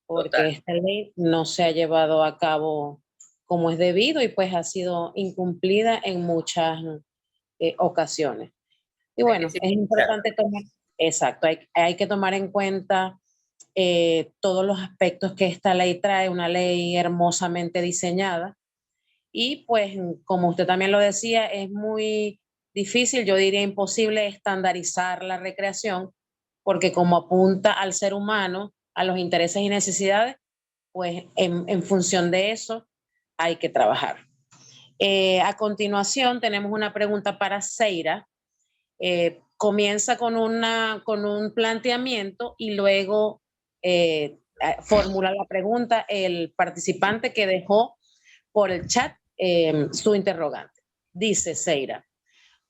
porque Total. esta ley no se ha llevado a cabo como es debido y pues ha sido incumplida en muchas ocasiones. Y bueno, es importante tomar, exacto, hay que tomar en cuenta todos los aspectos que esta ley trae, una ley hermosamente diseñada. Y pues, como usted también lo decía, es muy difícil, yo diría imposible estandarizar la recreación, porque como apunta al ser humano, a los intereses y necesidades, pues en función de eso hay que trabajar. A continuación tenemos una pregunta para Seira. Comienza con un planteamiento y luego formula la pregunta el participante que dejó por el chat su interrogante. Dice Seira: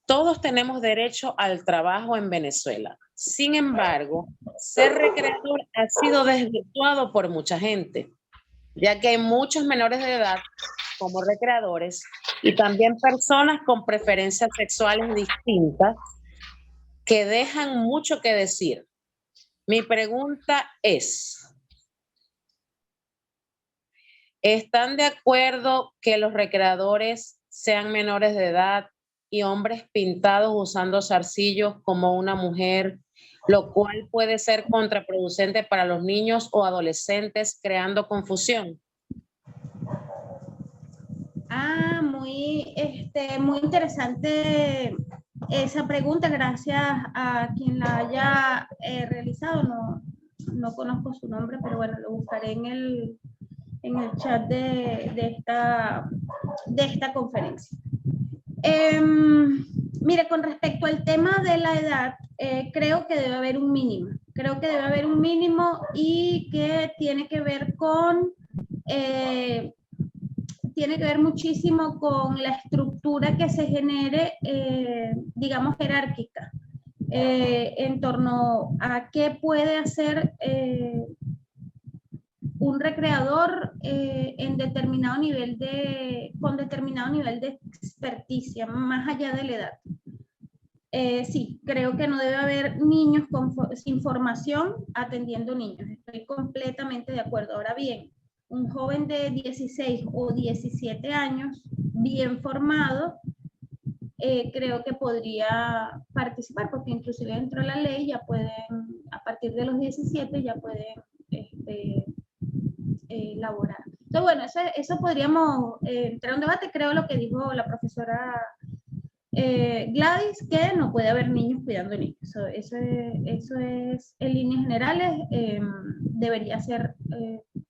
todos tenemos derecho al trabajo en Venezuela. Sin embargo, ser recreador ha sido desvirtuado por mucha gente, ya que hay muchos menores de edad como recreadores y también personas con preferencias sexuales distintas que dejan mucho que decir. Mi pregunta es: ¿están de acuerdo que los recreadores sean menores de edad y hombres pintados usando zarcillos como una mujer, lo cual puede ser contraproducente para los niños o adolescentes, creando confusión? Muy interesante esa pregunta. Gracias a quien la haya realizado. No conozco su nombre, pero bueno, lo buscaré en el chat de esta conferencia. Mire, con respecto al tema de la edad, creo que debe haber un mínimo. Creo que debe haber un mínimo y que tiene que ver muchísimo con la estructura que se genere, digamos, jerárquica en torno a qué puede hacer un recreador con determinado nivel de experticia, más allá de la edad. Sí, creo que no debe haber niños sin formación atendiendo niños. Estoy completamente de acuerdo. Ahora bien, un joven de 16 o 17 años, bien formado, creo que podría participar, porque inclusive dentro de la ley ya pueden, a partir de los 17 ya pueden laborar. Entonces, bueno, eso podríamos entrar en un debate. Creo lo que dijo la profesora Gladys, que no puede haber niños cuidando niños. Eso es en líneas generales, debería ser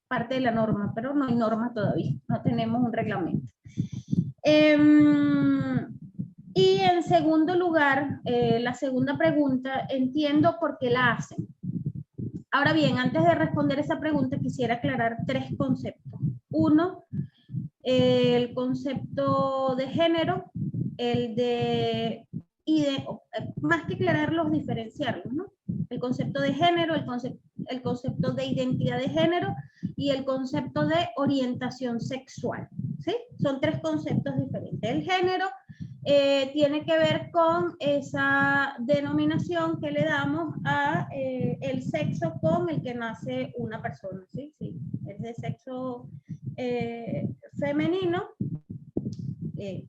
parte de la norma, pero no hay norma todavía, no tenemos un reglamento. Y en segundo lugar, la segunda pregunta, entiendo por qué la hacen. Ahora bien, antes de responder esa pregunta, quisiera aclarar 3 conceptos. Uno, el concepto de género, más que aclararlos, diferenciarlos, ¿no? El concepto de género, el concepto de identidad de género y el concepto de orientación sexual, ¿sí? Son 3 conceptos diferentes. El género tiene que ver con esa denominación que le damos a el sexo con el que nace una persona, ¿sí? Sí, es de sexo femenino,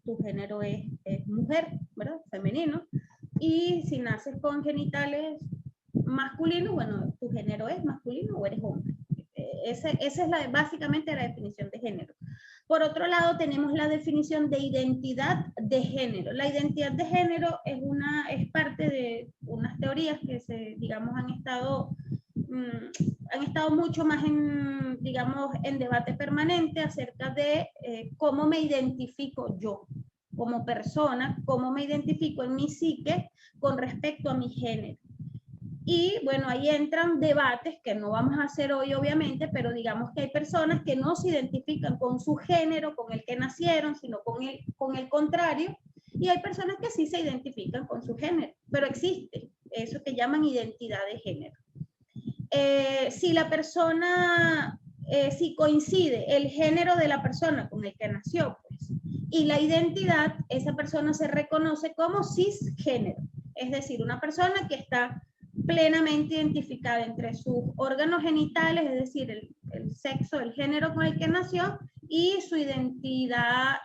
tu género es mujer, ¿verdad? Femenino, y si naces con genitales masculinos, bueno, tu género es masculino o eres hombre. Esa es básicamente la definición de género. Por otro lado, tenemos la definición de identidad de género. La identidad de género es parte de unas teorías que han estado mucho más en debate permanente acerca de cómo me identifico yo como persona, cómo me identifico en mi psique con respecto a mi género. Y bueno, ahí entran debates que no vamos a hacer hoy, obviamente, pero digamos que hay personas que no se identifican con su género, con el que nacieron, sino con el contrario, y hay personas que sí se identifican con su género, pero existe eso que llaman identidad de género. Si la persona, si coincide el género de la persona con el que nació, pues, y la identidad, esa persona se reconoce como cisgénero, es decir, una persona que está plenamente identificada entre sus órganos genitales, es decir, el sexo, el género con el que nació, y su identidad,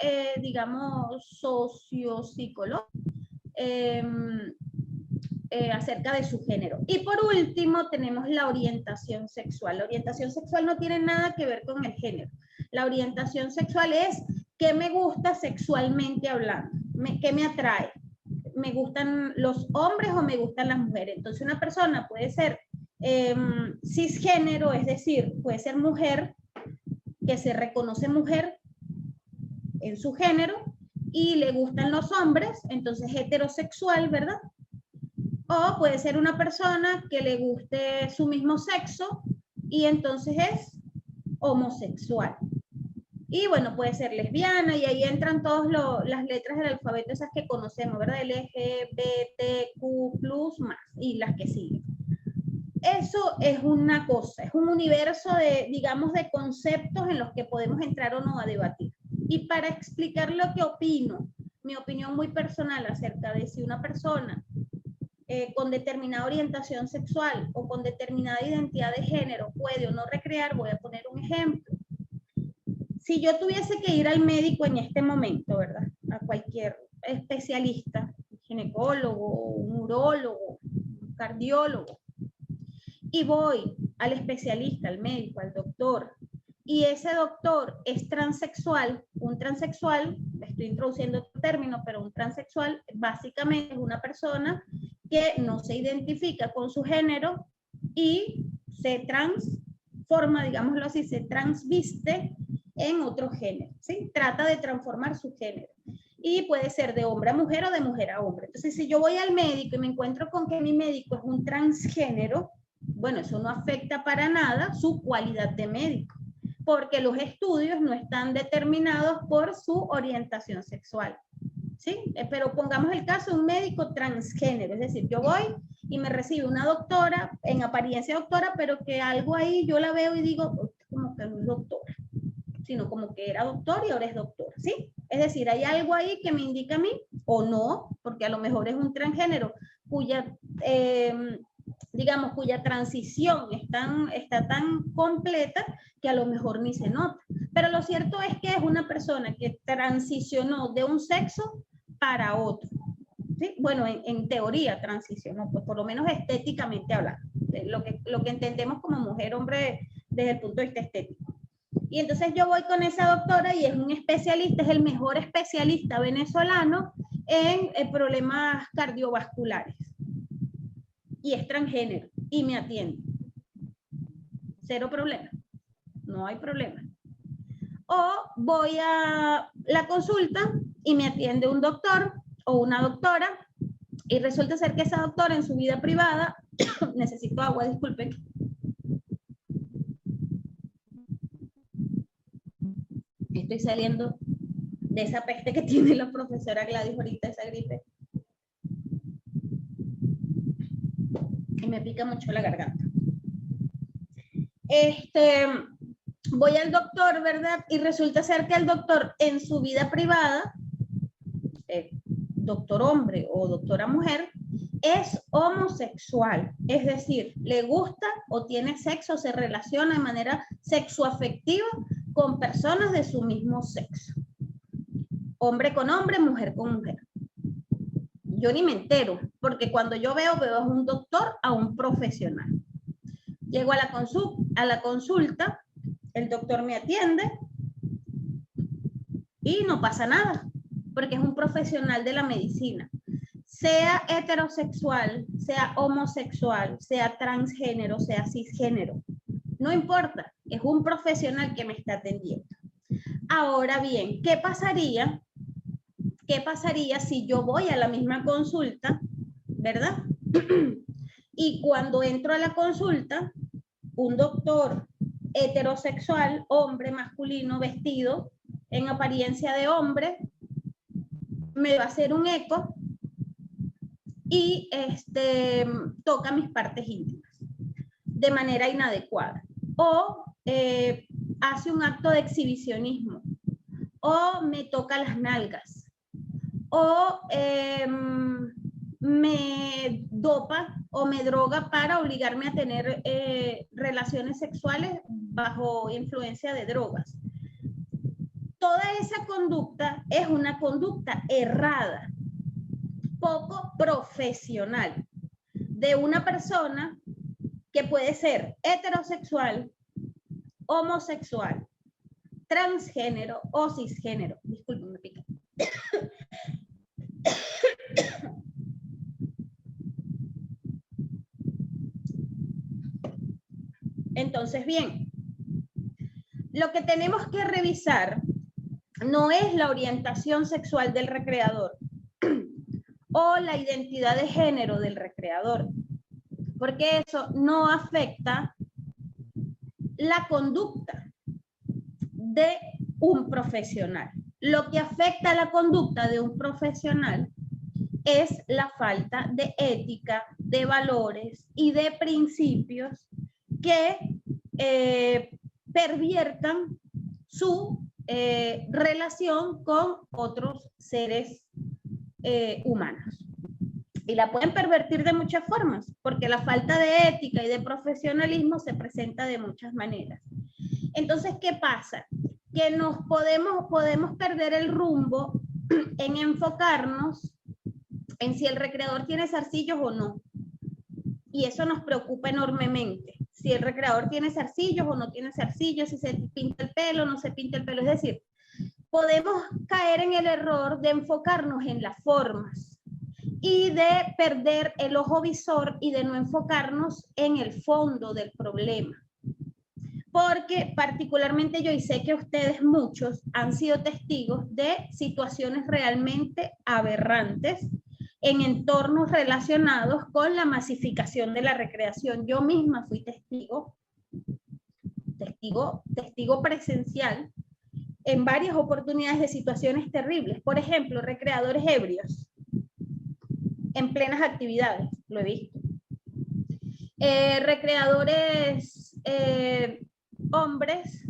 sociopsicológica, acerca de su género. Y por último, tenemos la orientación sexual. La orientación sexual no tiene nada que ver con el género. La orientación sexual es qué me gusta sexualmente hablando, qué me atrae. ¿Me gustan los hombres o me gustan las mujeres? Entonces una persona puede ser cisgénero, es decir, puede ser mujer, que se reconoce mujer en su género y le gustan los hombres, entonces heterosexual, ¿verdad? O puede ser una persona que le guste su mismo sexo y entonces es homosexual. Y bueno, puede ser lesbiana, y ahí entran todas las letras del alfabeto, esas que conocemos, ¿verdad? LGBTQ+, más, y las que siguen. Eso es una cosa, es un universo de conceptos en los que podemos entrar o no a debatir. Y para explicar lo que opino, mi opinión muy personal acerca de si una persona con determinada orientación sexual o con determinada identidad de género puede o no recrear, voy a poner un ejemplo. Si yo tuviese que ir al médico en este momento, ¿verdad? A cualquier especialista, ginecólogo, un urólogo, un cardiólogo, y voy al especialista, al médico, al doctor, y ese doctor es transexual, un transexual, estoy introduciendo otro término, pero un transexual básicamente es una persona que no se identifica con su género y se transforma, digámoslo así, se transviste en otro género, ¿sí? Trata de transformar su género. Y puede ser de hombre a mujer o de mujer a hombre. Entonces, si yo voy al médico y me encuentro con que mi médico es un transgénero, bueno, eso no afecta para nada su cualidad de médico, porque los estudios no están determinados por su orientación sexual. ¿sí? Pero pongamos el caso de un médico transgénero, es decir, yo voy y me recibe una doctora, en apariencia doctora, pero que algo ahí yo la veo y digo, como que no es doctora, sino como que era doctor y ahora es doctor, ¿sí? Es decir, hay algo ahí que me indica a mí, o no, porque a lo mejor es un transgénero cuya, digamos, cuya transición está tan completa que a lo mejor ni se nota. Pero lo cierto es que es una persona que transicionó de un sexo para otro. ¿Sí? Bueno, en teoría transicionó, pues por lo menos estéticamente hablando, lo que entendemos como mujer, hombre, desde el punto de vista estético. Y entonces yo voy con esa doctora y es un especialista, es el mejor especialista venezolano en problemas cardiovasculares. Y es transgénero y me atiende. Cero problema. No hay problema. O voy a la consulta y me atiende un doctor o una doctora y resulta ser que esa doctora en su vida privada, necesito agua, disculpen. Estoy saliendo de esa peste que tiene la profesora Gladys ahorita, esa gripe. Y me pica mucho la garganta. Voy al doctor, ¿verdad? Y resulta ser que el doctor en su vida privada, doctor hombre o doctora mujer, es homosexual. Es decir, le gusta o tiene sexo, se relaciona de manera sexoafectiva con personas de su mismo sexo. Hombre con hombre, mujer con mujer. Yo ni me entero, porque cuando yo veo a un doctor, a un profesional. Llego a la consulta, el doctor me atiende y no pasa nada, porque es un profesional de la medicina. Sea heterosexual, sea homosexual, sea transgénero, sea cisgénero. No importa, es un profesional que me está atendiendo. Ahora bien, ¿qué pasaría si yo voy a la misma consulta, verdad? Y cuando entro a la consulta, un doctor heterosexual, hombre, masculino, vestido en apariencia de hombre, me va a hacer un eco y toca mis partes íntimas de manera inadecuada. O hace un acto de exhibicionismo, o me toca las nalgas, o me dopa o me droga para obligarme a tener relaciones sexuales bajo influencia de drogas. Toda esa conducta es una conducta errada, poco profesional, de una persona que puede ser heterosexual, homosexual, transgénero o cisgénero. Disculpen, me pica. Entonces, bien, lo que tenemos que revisar no es la orientación sexual del recreador o la identidad de género del recreador, porque eso no afecta la conducta de un profesional. Lo que afecta la conducta de un profesional es la falta de ética, de valores y de principios que perviertan su relación con otros seres humanos. Y la pueden pervertir de muchas formas, porque la falta de ética y de profesionalismo se presenta de muchas maneras. Entonces, ¿qué pasa? Que nos podemos perder el rumbo en enfocarnos en si el recreador tiene zarcillos o no. Y eso nos preocupa enormemente. Si el recreador tiene zarcillos o no tiene zarcillos, si se pinta el pelo o no se pinta el pelo. Es decir, podemos caer en el error de enfocarnos en las formas y de perder el ojo visor y de no enfocarnos en el fondo del problema. Porque particularmente yo, y sé que ustedes muchos han sido testigos de situaciones realmente aberrantes en entornos relacionados con la masificación de la recreación. Yo misma fui testigo presencial en varias oportunidades de situaciones terribles. Por ejemplo, recreadores ebrios en plenas actividades, lo he visto. Recreadores hombres,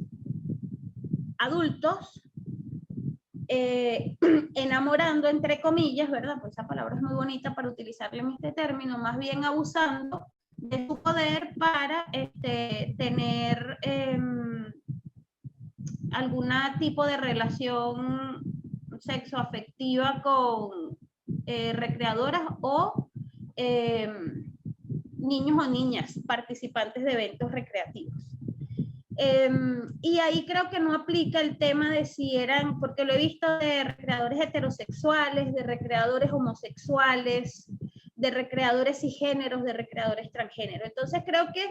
adultos, enamorando, entre comillas, ¿verdad? Pues esa palabra es muy bonita para utilizarle en este término, más bien abusando de su poder para tener algún tipo de relación sexoafectiva con recreadoras o niños o niñas participantes de eventos recreativos. Y ahí creo que no aplica el tema de si eran, porque lo he visto de recreadores heterosexuales, de recreadores homosexuales, de recreadores cisgéneros, de recreadores transgénero. Entonces creo que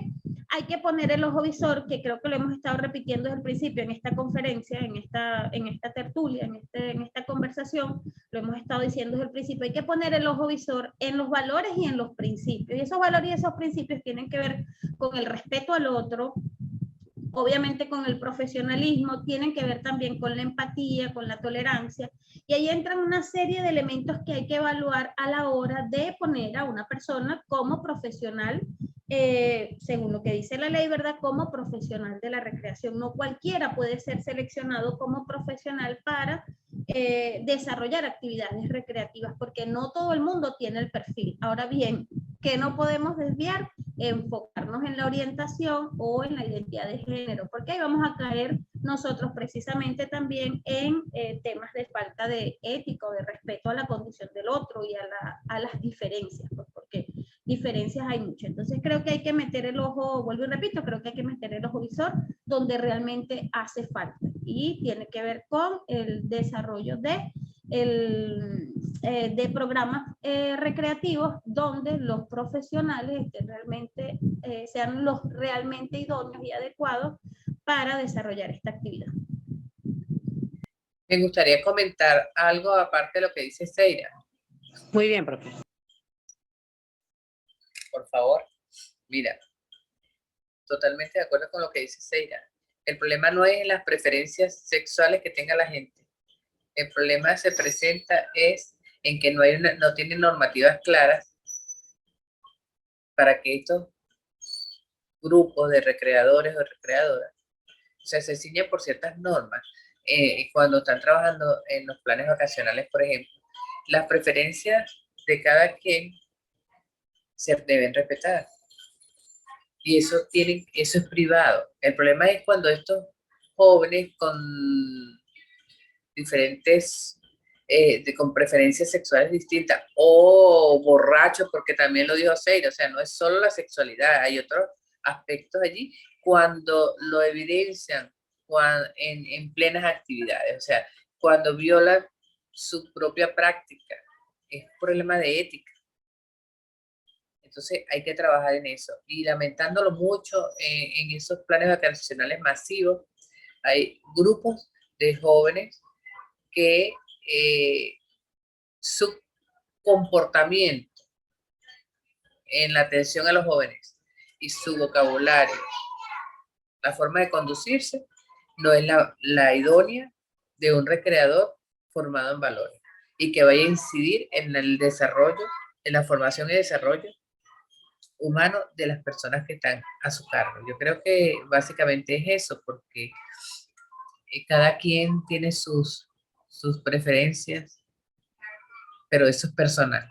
hay que poner el ojo visor, que creo que lo hemos estado repitiendo desde el principio en esta conferencia, en esta tertulia, en esta conversación, lo hemos estado diciendo desde el principio, hay que poner el ojo visor en los valores y en los principios. Y esos valores y esos principios tienen que ver con el respeto al otro, obviamente con el profesionalismo, tienen que ver también con la empatía, con la tolerancia, y ahí entran una serie de elementos que hay que evaluar a la hora de poner a una persona como profesional, según lo que dice la ley, ¿verdad? Como profesional de la recreación. No cualquiera puede ser seleccionado como profesional para desarrollar actividades recreativas, porque no todo el mundo tiene el perfil. Ahora bien, ¿qué no podemos desviar? Enfocarnos en la orientación o en la identidad de género, porque ahí vamos a caer nosotros precisamente también en temas de falta de ética o de respeto a la condición del otro y a las diferencias, pues, porque diferencias hay muchas. Entonces creo que hay que meter el ojo, vuelvo y repito, creo que hay que meter el ojo visor donde realmente hace falta, y tiene que ver con el desarrollo de programas recreativos donde los profesionales realmente, sean los realmente idóneos y adecuados para desarrollar esta actividad. Me gustaría comentar algo aparte de lo que dice Seira. Muy bien, profe. Por favor. Mira, totalmente de acuerdo con lo que dice Seira. El problema no es en las preferencias sexuales que tenga la gente. El problema se presenta es en que no tienen normativas claras para que estos grupos de recreadores o recreadoras, o sea, se ciñen por ciertas normas. Cuando están trabajando en los planes vacacionales, por ejemplo, las preferencias de cada quien se deben respetar. Y eso es privado. El problema es cuando estos jóvenes con diferentes, con preferencias sexuales distintas, o borrachos, porque también lo dijo Seira, o sea, no es solo la sexualidad, hay otros aspectos allí, cuando lo evidencian en plenas actividades, o sea, cuando violan su propia práctica, es un problema de ética. Entonces hay que trabajar en eso, y lamentándolo mucho, en esos planes vacacionales masivos, hay grupos de jóvenes que su comportamiento en la atención a los jóvenes y su vocabulario, la forma de conducirse, no es la idónea de un recreador formado en valores y que vaya a incidir en el desarrollo, en la formación y desarrollo humano de las personas que están a su cargo. Yo creo que básicamente es eso, porque cada quien tiene sus preferencias, pero eso es personal.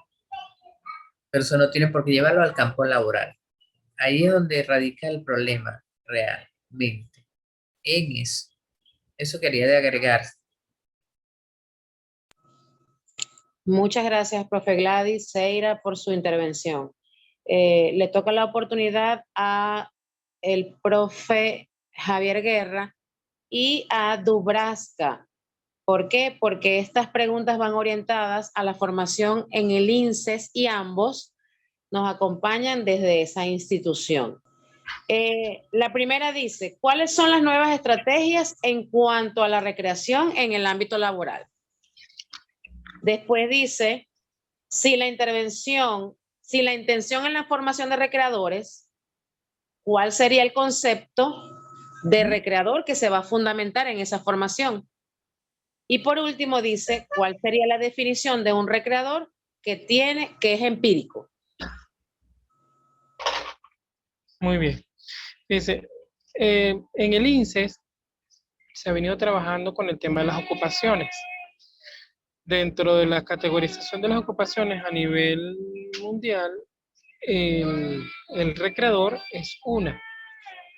Pero eso no tiene por qué llevarlo al campo laboral. Ahí es donde radica el problema realmente, en eso. Eso quería de agregar. Muchas gracias, profe Gladys, Seira, por su intervención. Le toca la oportunidad a el profe Javier Guerra y a Dubrasca. ¿Por qué? Porque estas preguntas van orientadas a la formación en el INSES y ambos nos acompañan desde esa institución. La primera dice, ¿cuáles son las nuevas estrategias en cuanto a la recreación en el ámbito laboral? Después dice, si la intención en la formación de recreadores, ¿cuál sería el concepto de recreador que se va a fundamentar en esa formación? Y por último dice, ¿cuál sería la definición de un recreador que es empírico? Muy bien. Dice, en el INSES se ha venido trabajando con el tema de las ocupaciones. Dentro de la categorización de las ocupaciones a nivel mundial, el recreador es una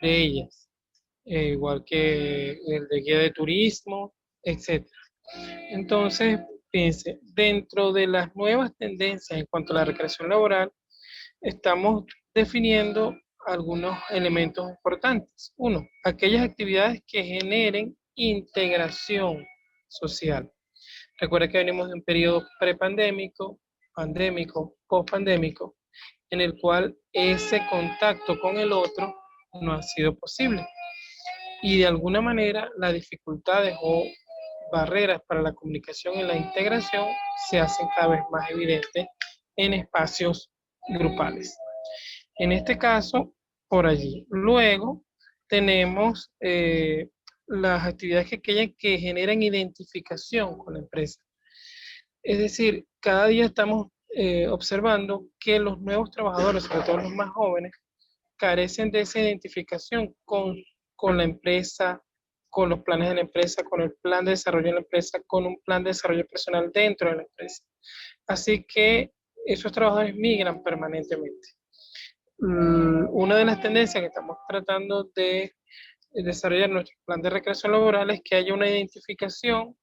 de ellas, igual que el de guía de turismo, etc. Entonces, fíjense, dentro de las nuevas tendencias en cuanto a la recreación laboral, estamos definiendo algunos elementos importantes. Uno, aquellas actividades que generen integración social. Recuerda que venimos de un periodo prepandémico, pandémico, postpandémico, en el cual ese contacto con el otro no ha sido posible. Y de alguna manera las dificultades o barreras para la comunicación y la integración se hacen cada vez más evidentes en espacios grupales. En este caso, por allí. Luego tenemos las actividades que generan identificación con la empresa. Es decir, cada día estamos observando que los nuevos trabajadores, sobre todo los más jóvenes, carecen de esa identificación con la empresa, con los planes de la empresa, con el plan de desarrollo de la empresa, con un plan de desarrollo personal dentro de la empresa. Así que esos trabajadores migran permanentemente. Una de las tendencias que estamos tratando de desarrollar nuestro plan de recreación laboral es que haya una identificación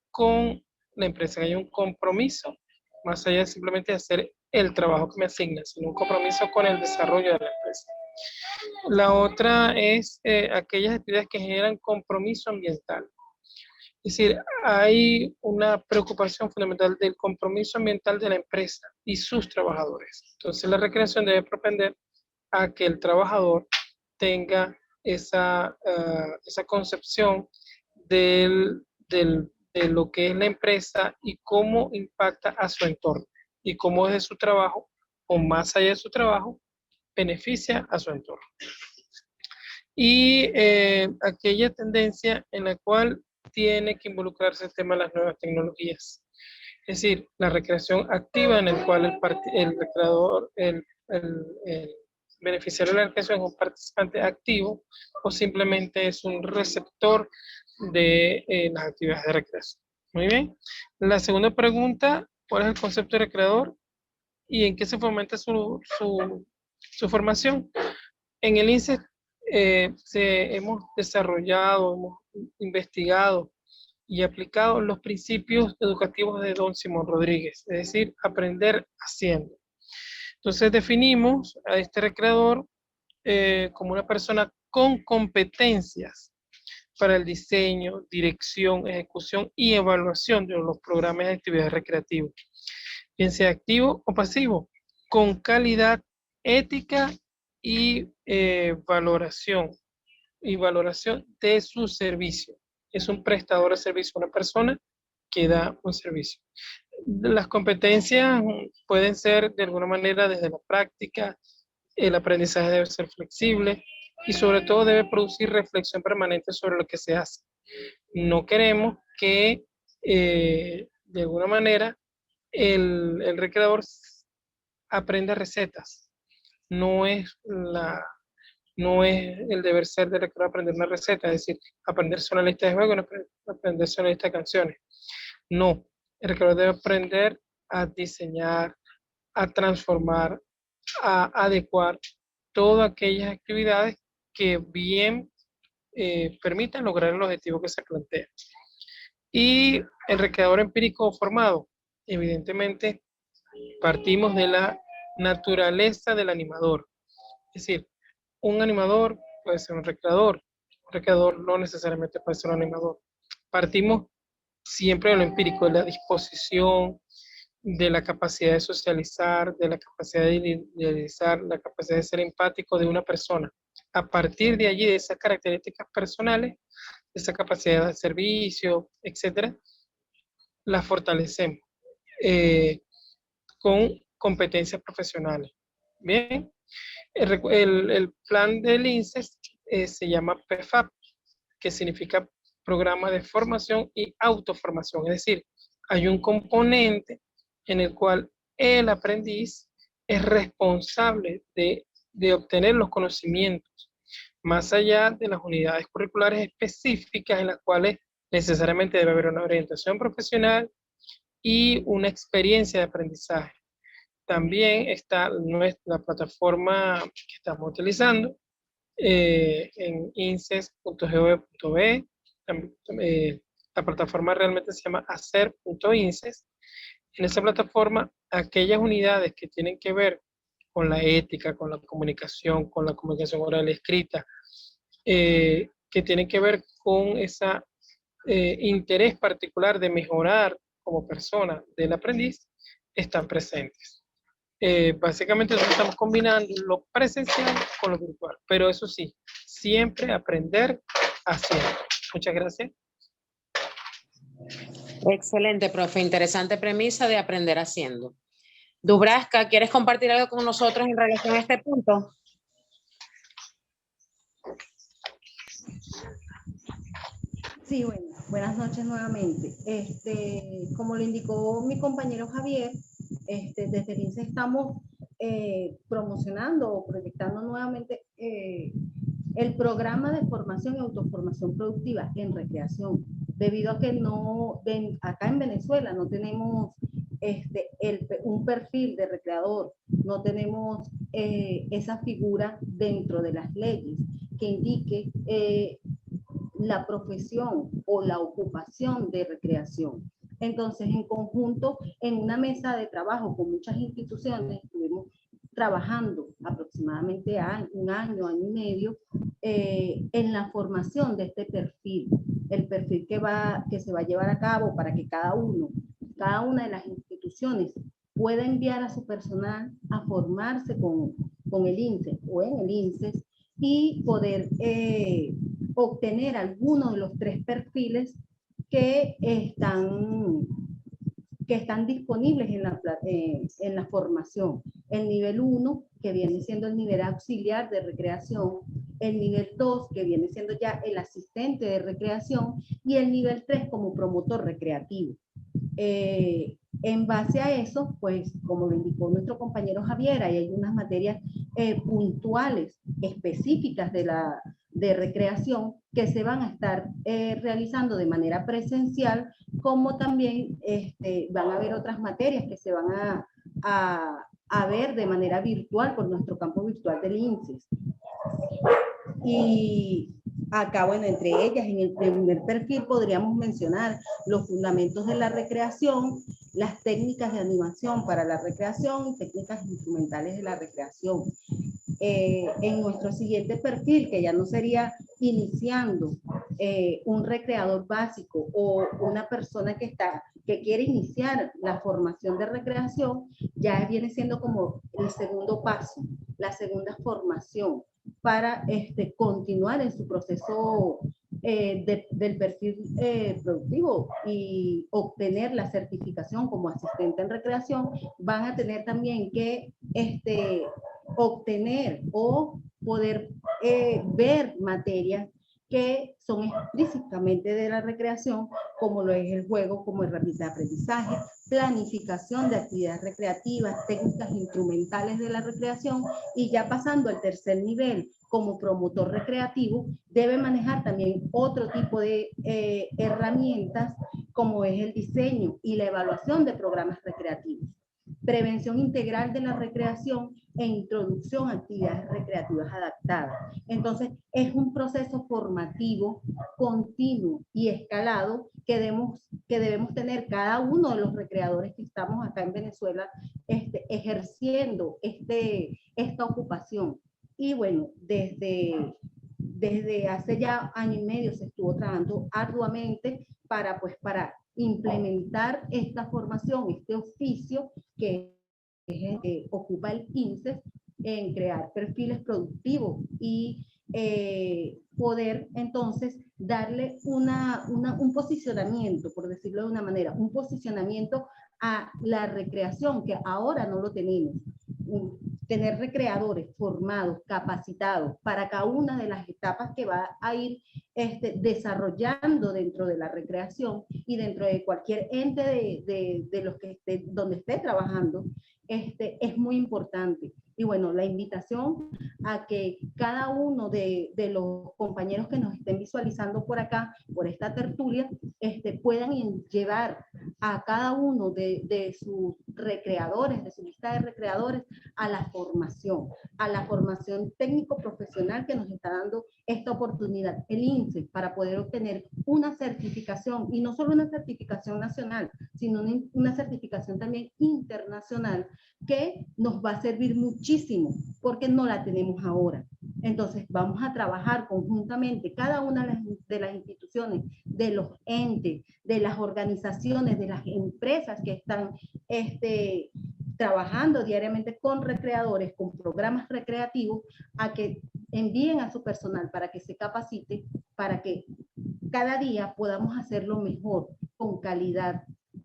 con la empresa, que haya un compromiso, más allá de simplemente hacer el trabajo que me asignan, sino un compromiso con el desarrollo de la empresa. La otra es aquellas actividades que generan compromiso ambiental. Es decir, hay una preocupación fundamental del compromiso ambiental de la empresa y sus trabajadores. Entonces, la recreación debe propender a que el trabajador tenga esa concepción de lo que es la empresa y cómo impacta a su entorno y cómo desde su trabajo o más allá de su trabajo beneficia a su entorno. Y aquella tendencia en la cual tiene que involucrarse el tema de las nuevas tecnologías. Es decir, la recreación activa en el cual el recreador, el beneficiario de la recreación es un participante activo o simplemente es un receptor de las actividades de recreación. Muy bien. La segunda pregunta, ¿cuál es el concepto de recreador y en qué se fomenta su formación? En el INSEE hemos desarrollado, hemos investigado y aplicado los principios educativos de Don Simón Rodríguez, es decir, aprender haciendo. Entonces definimos a este recreador como una persona con competencias para el diseño, dirección, ejecución y evaluación de los programas de actividades recreativas, bien sea activo o pasivo, con calidad, ética y valoración de su servicio. Es un prestador de servicio, una persona que da un servicio. Las competencias pueden ser de alguna manera desde la práctica, el aprendizaje debe ser flexible y sobre todo debe producir reflexión permanente sobre lo que se hace. No queremos que de alguna manera el recreador aprenda recetas. No es el deber ser del recreador aprender una receta, es decir, aprenderse una lista de juegos, no aprenderse una lista de canciones. No, el recreador debe aprender a diseñar, a transformar, a adecuar todas aquellas actividades que bien permitan lograr el objetivo que se plantea. Y el recreador empírico formado, evidentemente partimos de la naturaleza del animador. Es decir, un animador puede ser un recreador no necesariamente puede ser un animador. Partimos siempre de lo empírico, de la disposición, de la capacidad de socializar, de la capacidad de idealizar, la capacidad de ser empático de una persona. A partir de allí, de esas características personales, de esa capacidad de servicio, etcétera, las fortalecemos con competencias profesionales. Bien, el plan del INSEE se llama PFAP, que significa programa de formación y autoformación. Es decir, hay un componente en el cual el aprendiz es responsable de obtener los conocimientos, más allá de las unidades curriculares específicas en las cuales necesariamente debe haber una orientación profesional y una experiencia de aprendizaje. También está la plataforma que estamos utilizando en inces.gov.be. La plataforma realmente se llama hacer.inces. En esa plataforma, aquellas unidades que tienen que ver con la ética, con la comunicación oral y escrita, que tienen que ver con ese interés particular de mejorar como persona del aprendiz, están presentes. Básicamente nosotros estamos combinando lo presencial con lo virtual, pero eso sí, siempre aprender haciendo. Muchas gracias. Excelente, profe. Interesante premisa de aprender haciendo. Dubraska, ¿quieres compartir algo con nosotros en relación a este punto? Sí, bueno, buenas noches nuevamente. Como lo indicó mi compañero Javier, desde el INSE estamos promocionando o proyectando nuevamente el programa de formación y autoformación productiva en recreación, debido a que acá en Venezuela no tenemos un perfil de recreador, no tenemos esa figura dentro de las leyes que indique la profesión o la ocupación de recreación. Entonces, en conjunto, en una mesa de trabajo con muchas instituciones, estuvimos trabajando aproximadamente un año y medio en la formación de este perfil, el perfil que se va a llevar a cabo para que cada una de las instituciones pueda enviar a su personal a formarse con el INSES o en el INSES y poder obtener alguno de los 3 perfiles que están disponibles en la formación. El nivel 1, que viene siendo el nivel auxiliar de recreación, el nivel 2, que viene siendo ya el asistente de recreación, y el nivel 3 como promotor recreativo. En base a eso, pues, como lo indicó nuestro compañero Javier, hay unas materias puntuales, específicas de recreación, que se van a estar realizando de manera presencial, como también van a haber otras materias que se van a ver de manera virtual por nuestro campo virtual del INSES. Y acá, bueno, entre ellas, en el primer perfil podríamos mencionar los fundamentos de la recreación, las técnicas de animación para la recreación y técnicas instrumentales de la recreación. En nuestro siguiente perfil, que ya no sería iniciando un recreador básico o una persona que quiere iniciar la formación de recreación, ya viene siendo como el segundo paso, la segunda formación para continuar en su proceso del perfil productivo y obtener la certificación como asistente en recreación. Van a tener también que obtener o poder ver materias que son explícitamente de la recreación, como lo es el juego como herramienta de aprendizaje, planificación de actividades recreativas, técnicas instrumentales de la recreación, y ya pasando al tercer nivel como promotor recreativo, debe manejar también otro tipo de herramientas, como es el diseño y la evaluación de programas recreativos, prevención integral de la recreación e introducción a actividades recreativas adaptadas. Entonces, es un proceso formativo continuo y escalado que debemos tener cada uno de los recreadores que estamos acá en Venezuela ejerciendo esta ocupación. Y bueno, desde hace ya año y medio se estuvo trabajando arduamente para implementar esta formación, este oficio que ocupa el INSES, en crear perfiles productivos y poder entonces darle un posicionamiento, por decirlo de una manera, un posicionamiento a la recreación que ahora no lo tenemos. tener recreadores formados, capacitados para cada una de las etapas que va a ir desarrollando dentro de la recreación y dentro de cualquier ente de los que donde esté trabajando, es muy importante. Y bueno, la invitación a que cada uno de los compañeros que nos estén visualizando por acá, por esta tertulia, puedan llevar a cada uno de sus recreadores, de su lista de recreadores, a la formación técnico-profesional que nos está dando esta oportunidad, el INSEE, para poder obtener una certificación, y no solo una certificación nacional, sino una certificación también internacional, que nos va a servir muchísimo, porque no la tenemos ahora. Entonces, vamos a trabajar conjuntamente, cada una de las instituciones, de los entes, de las organizaciones, de las empresas que están trabajando diariamente con recreadores, con programas recreativos, a que envíen a su personal para que se capacite, para que cada día podamos hacerlo mejor, con calidad,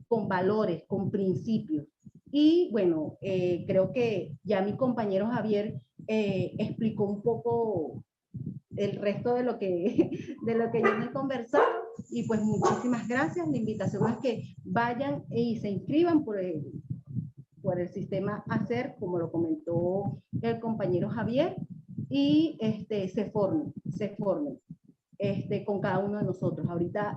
con valores, con principios. Y bueno, creo que ya mi compañero Javier explicó un poco el resto de lo que yo me he conversado, y pues muchísimas gracias. La invitación es que vayan y se inscriban por el sistema ACER, como lo comentó el compañero Javier, y se formen con cada uno de nosotros. Ahorita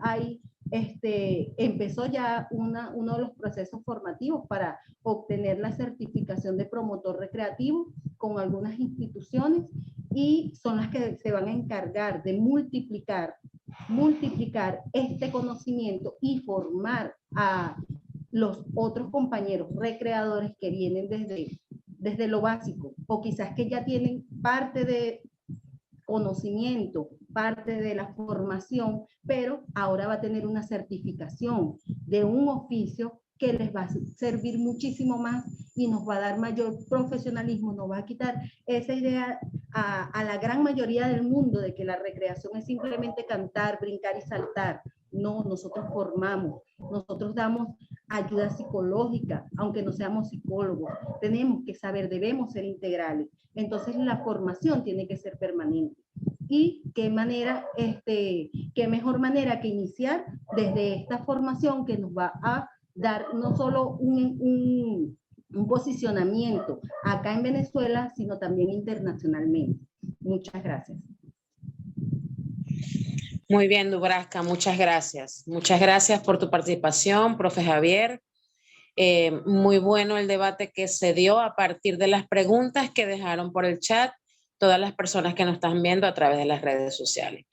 empezó ya uno de los procesos formativos para obtener la certificación de promotor recreativo con algunas instituciones, y son las que se van a encargar de multiplicar este conocimiento y formar a los otros compañeros recreadores que vienen desde lo básico, o quizás que ya tienen parte de conocimiento, parte de la formación, pero ahora va a tener una certificación de un oficio que les va a servir muchísimo más y nos va a dar mayor profesionalismo, nos va a quitar esa idea a la gran mayoría del mundo de que la recreación es simplemente cantar, brincar y saltar. No, nosotros formamos, nosotros damos ayuda psicológica, aunque no seamos psicólogos. Tenemos que saber, debemos ser integrales. Entonces la formación tiene que ser permanente. Y qué mejor manera que iniciar desde esta formación, que nos va a dar no solo un posicionamiento acá en Venezuela, sino también internacionalmente. Muchas gracias. Muy bien, Dubrasca, muchas gracias. Muchas gracias por tu participación, profe Javier. Muy bueno el debate que se dio a partir de las preguntas que dejaron por el chat todas las personas que nos están viendo a través de las redes sociales.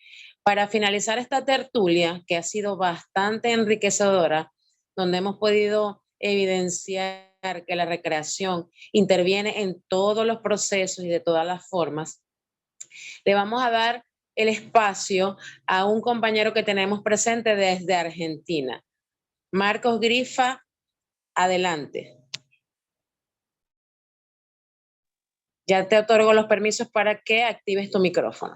Para finalizar esta tertulia, que ha sido bastante enriquecedora, donde hemos podido evidenciar que la recreación interviene en todos los procesos y de todas las formas, le vamos a dar el espacio a un compañero que tenemos presente desde Argentina. Marcos Grifa, adelante. Ya te otorgo los permisos para que actives tu micrófono.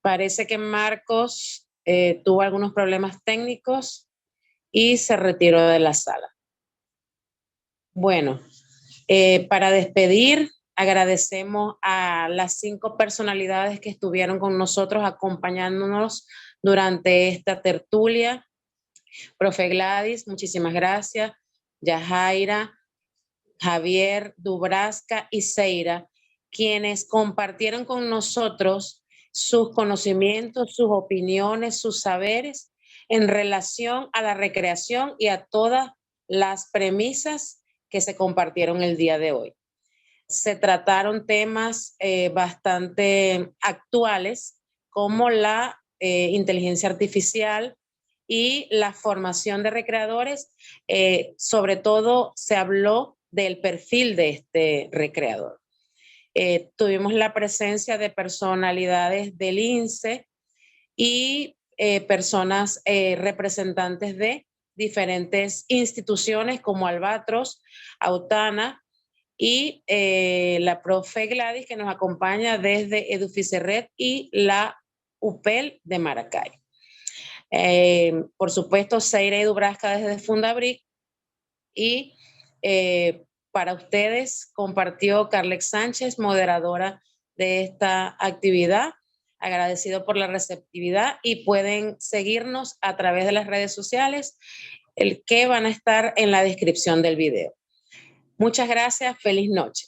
Parece que Marcos tuvo algunos problemas técnicos y se retiró de la sala. Bueno, para despedir, agradecemos a las 5 personalidades que estuvieron con nosotros acompañándonos durante esta tertulia. Profe Gladys, muchísimas gracias. Yajaira, Javier, Dubrasca y Seira, quienes compartieron con nosotros sus conocimientos, sus opiniones, sus saberes en relación a la recreación y a todas las premisas que se compartieron el día de hoy. Se trataron temas bastante actuales, como la inteligencia artificial y la formación de recreadores. Sobre todo se habló del perfil de este recreador. Tuvimos la presencia de personalidades del INSEE y personas representantes de diferentes instituciones como Albatros, Autana y la profe Gladys, que nos acompaña desde Eduficerred y la UPEL de Maracay. Por supuesto, Seire Dubrasca desde Fundabric, y para ustedes compartió Carlex Sánchez, moderadora de esta actividad. Agradecido por la receptividad, y pueden seguirnos a través de las redes sociales, que van a estar en la descripción del video. Muchas gracias, feliz noche.